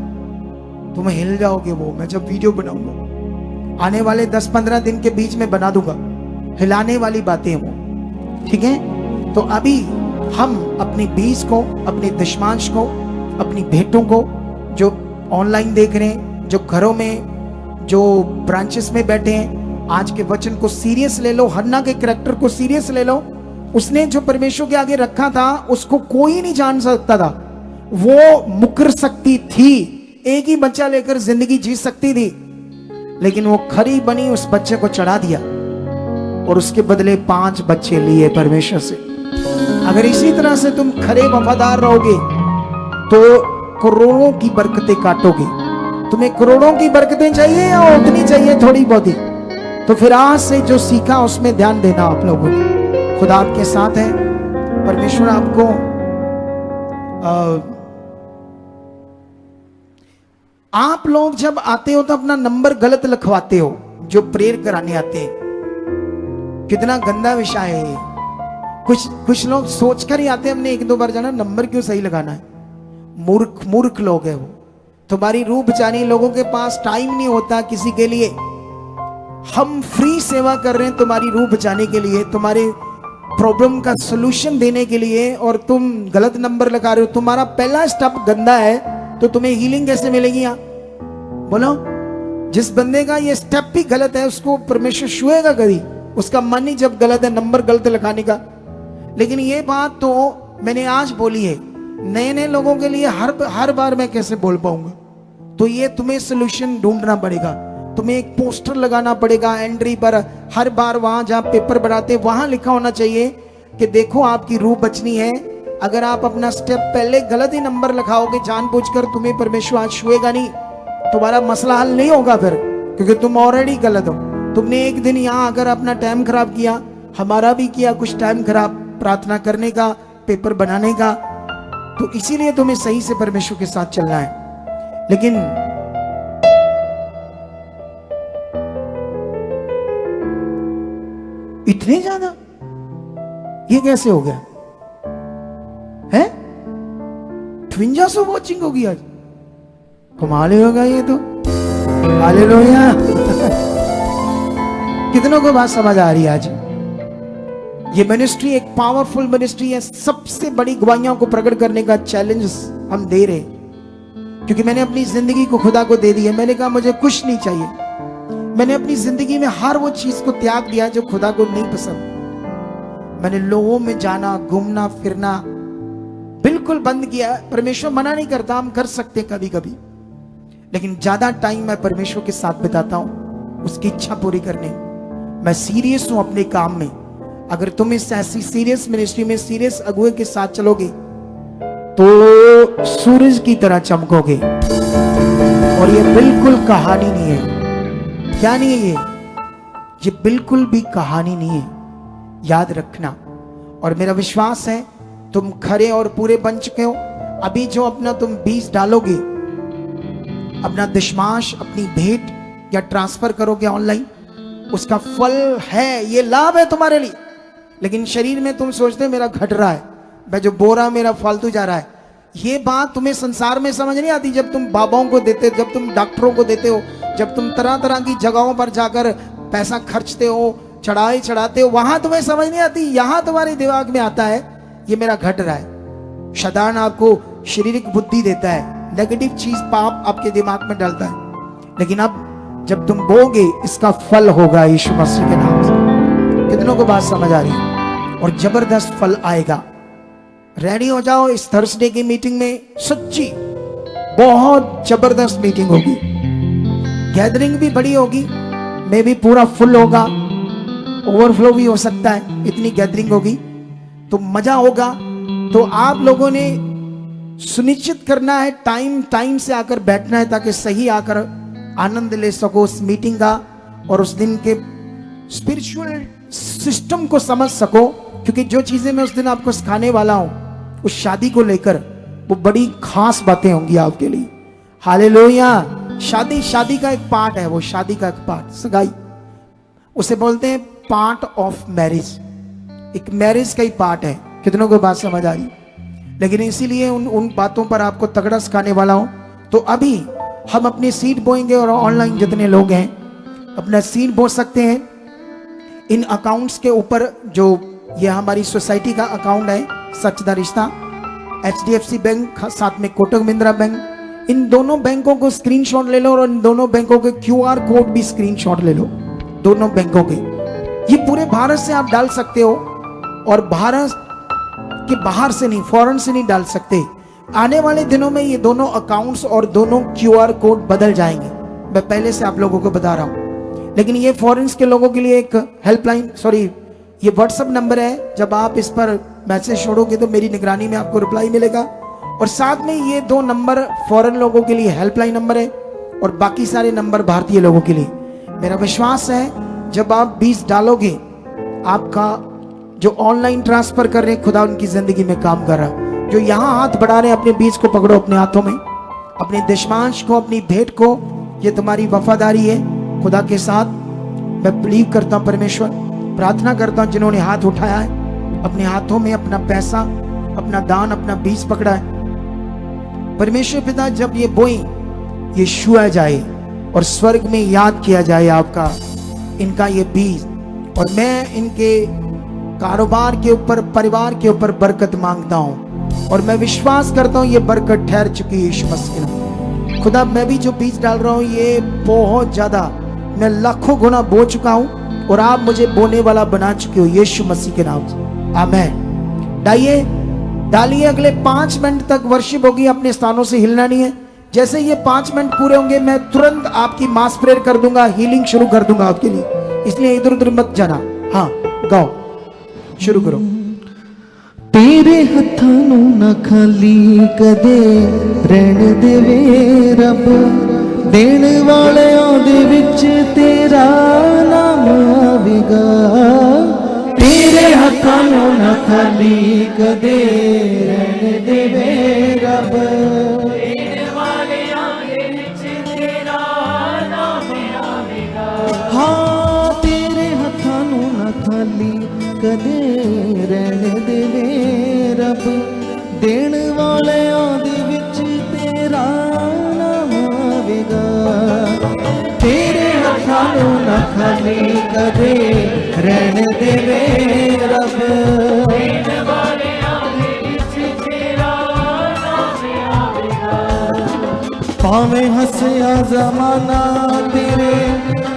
तुम हिल जाओगे। वो मैं जब वीडियो बनाऊंगा आने वाले 10-15 दिन के बीच में बना दूंगा, हिलाने वाली बातें वो, ठीक है। तो अभी हम अपने बीज को, अपने दशमांश को, अपनी भेंटों को, जो ऑनलाइन देख रहे हैं, जो घरों में, जो ब्रांचेस में बैठे हैं, आज के वचन को सीरियस ले लो। हन्ना के कैरेक्टर को सीरियस ले लो। उसने जो परमेश्वर के आगे रखा था उसको कोई नहीं जान सकता था। वो मुकर सकती थी, एक ही बच्चा लेकर जिंदगी जी सकती थी, लेकिन वो खरी बनी, उस बच्चे को चढ़ा दिया और उसके बदले 5 बच्चे लिए परमेश्वर से। अगर इसी तरह से तुम खरे वफादार रहोगे तो करोड़ों की बरकतें काटोगे। तुम्हें करोड़ों की बरकतें चाहिए या उतनी चाहिए थोड़ी बहुत ही? तो फिर आज से जो सीखा उसमें ध्यान देना आप लोगों ने। खुदा आपके साथ है। परमेश्वर आपको आप लोग जब आते हो तो अपना नंबर गलत लिखवाते हो, जो प्रेयर कराने आते हैं। कितना गंदा विषय है ये। कुछ लोग सोचकर ही आते हैं हमने 1-2 बार जाना, नंबर क्यों सही लगाना है। मूर्ख लोग है वो। तुम्हारी रूह बचानी, लोगों के पास टाइम नहीं होता किसी के लिए। हम फ्री सेवा कर रहे हैं तुम्हारी रूह बचाने के लिए, तुम्हारे प्रॉब्लम का सलूशन देने के लिए, और तुम गलत नंबर लगा रहे हो। तुम्हारा पहला स्टेप गंदा है तो तुम्हें हीलिंग कैसे मिलेगी? यहाँ बोलो। जिस बंदे का ये स्टेप भी गलत है उसको परमेश्वर छुएगा कभी? उसका मन ही जब गलत है, नंबर गलत लगाने का। लेकिन ये बात तो मैंने आज बोली है। नए नए लोगों के लिए हर बार मैं कैसे बोल पाऊंगा? तो ये तुम्हें सोल्यूशन ढूंढना पड़ेगा। तुम्हें एक पोस्टर लगाना पड़ेगा एंट्री पर। हर बार वहां जहां पेपर बनाते वहां लिखा होना चाहिए कि देखो आपकी रूह बचनी है। अगर आप अपना स्टेप पहले गलत ही नंबर लिखाओगे जानबूझकर, तुम्हें परमेश्वर आज छुएगा नहीं। तुम्हारा मसला हल नहीं होगा फिर, क्योंकि तुम ऑलरेडी गलत हो। तुमने एक दिन यहाँ अगर अपना टाइम खराब किया, हमारा भी किया कुछ टाइम खराब प्रार्थना करने का, पेपर बनाने का, तो इसीलिए तुम्हें सही से परमेश्वर के साथ चलना है। लेकिन इतने ज्यादा ये कैसे हो गया है? 52 वॉचिंग होगी आज। कमाल ही होगा ये तो। हालेलुया। कितनों को बात समझ आ रही है आज? ये मिनिस्ट्री एक पावरफुल मिनिस्ट्री है। सबसे बड़ी गवाहियों को प्रकट करने का चैलेंज हम दे रहे हैं, क्योंकि मैंने अपनी जिंदगी को खुदा को दे दी है। मैंने कहा मुझे कुछ नहीं चाहिए। मैंने अपनी जिंदगी में हर वो चीज को त्याग दिया जो खुदा को नहीं पसंद। मैंने लोगों में जाना, घूमना फिरना बिल्कुल बंद किया। परमेश्वर मना नहीं करता, हम कर सकते कभी कभी, लेकिन ज्यादा टाइम मैं परमेश्वर के साथ बिताता हूं उसकी इच्छा पूरी करने। मैं सीरियस हूं अपने काम में। अगर तुम इस ऐसी सीरियस मिनिस्ट्री में सीरियस अगुए के साथ चलोगे तो सूरज की तरह चमकोगे। और ये बिल्कुल कहानी नहीं है। क्या नहीं है ये बिल्कुल भी कहानी नहीं है, याद रखना। और मेरा विश्वास है तुम खरे और पूरे बन चुके हो। अभी जो अपना तुम बीज डालोगे, अपना दशमांश, अपनी भेंट या ट्रांसफर करोगे ऑनलाइन, उसका फल है, ये लाभ है तुम्हारे लिए। लेकिन शरीर में तुम सोचते हो मेरा घट रहा है, मैं जो बो रहा मेरा फालतू जा रहा है। ये बात तुम्हें संसार में समझ नहीं आती। जब तुम बाबाओं को देते हो, जब तुम डॉक्टरों को देते हो, जब तुम तरह तरह की जगहों पर जाकर पैसा खर्चते हो, चढ़ाते हो, वहां तुम्हें समझ नहीं आती। यहां तुम्हारे दिमाग में आता है ये मेरा घट रहा है। शैतान आपको शारीरिक बुद्धि देता है, नेगेटिव चीज पाप आपके दिमाग में डालता है। लेकिन अब जब तुम बोगे इसका फल होगा यीशु मसीह के नाम से। कितनों को बात समझ आ रही है? और जबरदस्त फल आएगा। रेडी हो जाओ इस थर्सडे की मीटिंग में। सच्ची बहुत जबरदस्त मीटिंग होगी, गैदरिंग भी बड़ी होगी, मे भी पूरा फुल होगा, ओवरफ्लो भी हो सकता है, इतनी गैदरिंग होगी तो मजा होगा। तो आप लोगों ने सुनिश्चित करना है टाइम से आकर बैठना है, ताकि सही आकर आनंद ले सको उस मीटिंग का और उस दिन के स्पिरिचुअल सिस्टम को समझ सको। क्योंकि जो चीजें मैं उस दिन आपको सिखाने वाला हूं उस शादी को लेकर, वो बड़ी खास बातें होंगी आपके लिए। हालेलुया। शादी का एक पार्ट है, वो शादी का एक पार्ट, सगाई उसे बोलते हैं पार्ट ऑफ मैरिज, एक मैरिज का ही पार्ट है। कितनों को बात समझ आ रही? लेकिन इसीलिए उन बातों पर आपको तगड़ा सिखाने वाला हूं। तो अभी हम अपनी सीट बोएंगे और ऑनलाइन जितने लोग हैं अपना सीट बो सकते हैं। इन अकाउंट्स के ऊपर जो ये हमारी सोसाइटी का अकाउंट है सच दा रिश्ता, HDFC बैंक, साथ में कोटक महिंद्रा बैंक, इन दोनों बैंकों को स्क्रीनशॉट ले लो और इन दोनों बैंकों के QR कोड भी स्क्रीनशॉट ले लो, दोनों बैंकों के। ये पूरे भारत से आप डाल सकते हो और भारत के बाहर से नहीं, फॉरेन से नहीं डाल सकते। आने वाले दिनों में ये दोनों अकाउंट्स और दोनों QR कोड बदल जाएंगे, मैं पहले से आप लोगों को बता रहा हूं। लेकिन ये फॉरेन के लोगों के लिए एक हेल्पलाइन, सॉरी ये व्हाट्सएप नंबर है, जब आप इस पर मैसेज छोड़ोगे तो मेरी निगरानी में आपको रिप्लाई मिलेगा। और साथ में ये 2 नंबर फॉरेन लोगों के लिए हेल्पलाइन नंबर है और बाकी सारे नंबर भारतीय लोगों के लिए। मेरा विश्वास है जब आप 20 डालोगे, आपका जो ऑनलाइन ट्रांसफर कर रहे हैं खुदा उनकी जिंदगी में काम कर रहा, जो यहाँ हाथ बढ़ा रहे हैं अपने 20 को पकड़ो अपने हाथों में, अपने दशमांश को, अपनी भेंट को, ये तुम्हारी वफादारी है खुदा के साथ। मैं बिलीव करता हूँ, परमेश्वर प्रार्थना करता हूँ जिन्होंने हाथ उठाया है अपने हाथों में अपना पैसा, अपना दान, अपना बीज पकड़ा है, परमेश्वर पिता जब ये बोई ये छुआ जाए और स्वर्ग में याद किया जाए आपका इनका ये बीज, और मैं इनके कारोबार के ऊपर, परिवार के ऊपर बरकत मांगता हूं और मैं विश्वास करता हूं ये बरकत ठहर चुकी है यीशु मसीह में। खुदा मैं भी जो बीज डाल रहा हूं ये बहुत ज्यादा, मैं लाखों गुना बो चुका हूं और आप मुझे बोने वाला बना चुके हो यीशु मसीह के नाम से, आमीन। डालिए अगले 5 मिनट तक वर्शिप होगी, अपने स्थानों से हिलना नहीं है। जैसे ये 5 मिनट पूरे होंगे मैं तुरंत आपकी मास प्रेयर कर दूंगा, हीलिंग शुरू कर दूंगा आपके लिए, इसलिए इधर उधर मत जाना। हाँ गाओ, शुरू करो। तेरे हत्थां नूं ना खाली कदे रहण देवे रब, देण वालियां दे विच तेरा नाम आवेगा। तेरे हत्थां नूं ना खाली कदे रहण देवे रब, देण वालियां दे विच तेरा नाम आवेगा। हाँ तेरे हत्थां नूं ना खाली कदे रहण देवे रब, देण वालियां दे विच तेरा नाम आवेगा। तेरे हत्थां नूं ना खाली कदे रहण देवे रब, देण वालियां दे विच तेरा नाम आवेगा। भावें हसिया जमाना तेरे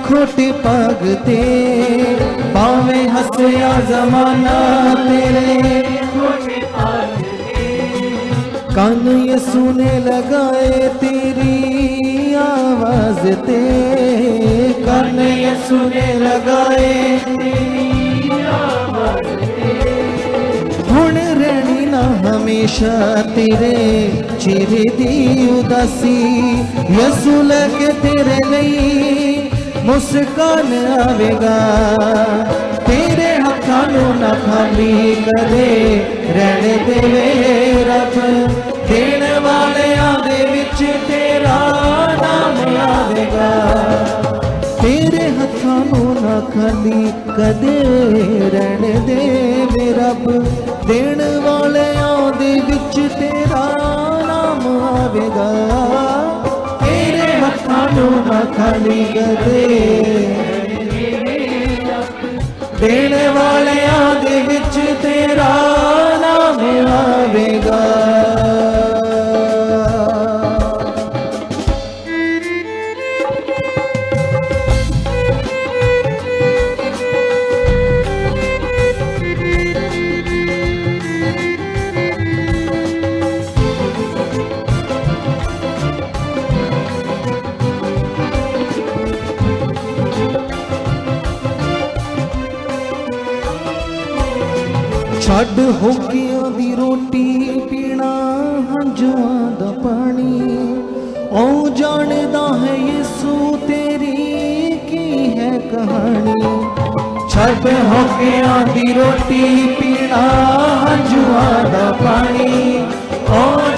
खोटे पग ते, भावें हसिया जमाना तेरे खोटे पग ते, कान ये सुने लगाए तेरी आवाज ते, कान ये सुने लगाए तेरी आवाज ते, हुण रहनी ना हमेशा तेरे चेहरे दी उदासी, यसू लगे तेरे लिए मुस्कान आवेगा। तेरे हत्थां नूं ना खाली कदे रहण देवे रब, देण वालियां दे विच तेरा नाम आवेगा। तेरे हत्थां नूं ना खाली कदे रहण देवे रब, देण वालियां दे विच तेरा नाम आवेगा। तेरे हत्थां नूं ना खाली कदे देण वालियां दे विच तेरा नाम आवेगा। ਛੱਡ ਹੋਕੀਆਂ ਦੀ ਰੋਟੀ ਪੀਣਾ ਹੰਝੂਆਂ ਦਾ ਪਾਣੀ ਉਹ ਜਾਣਦਾ ਹੈ ਯਿਸੂ ਤੇਰੀ ਕੀ ਹੈ ਕਹਾਣੀ ਛੱਡ ਹੋਕੀਆਂ ਦੀ ਰੋਟੀ ਪੀਣਾ ਹੰਝੂਆਂ ਦਾ ਪਾਣੀ ਉਹ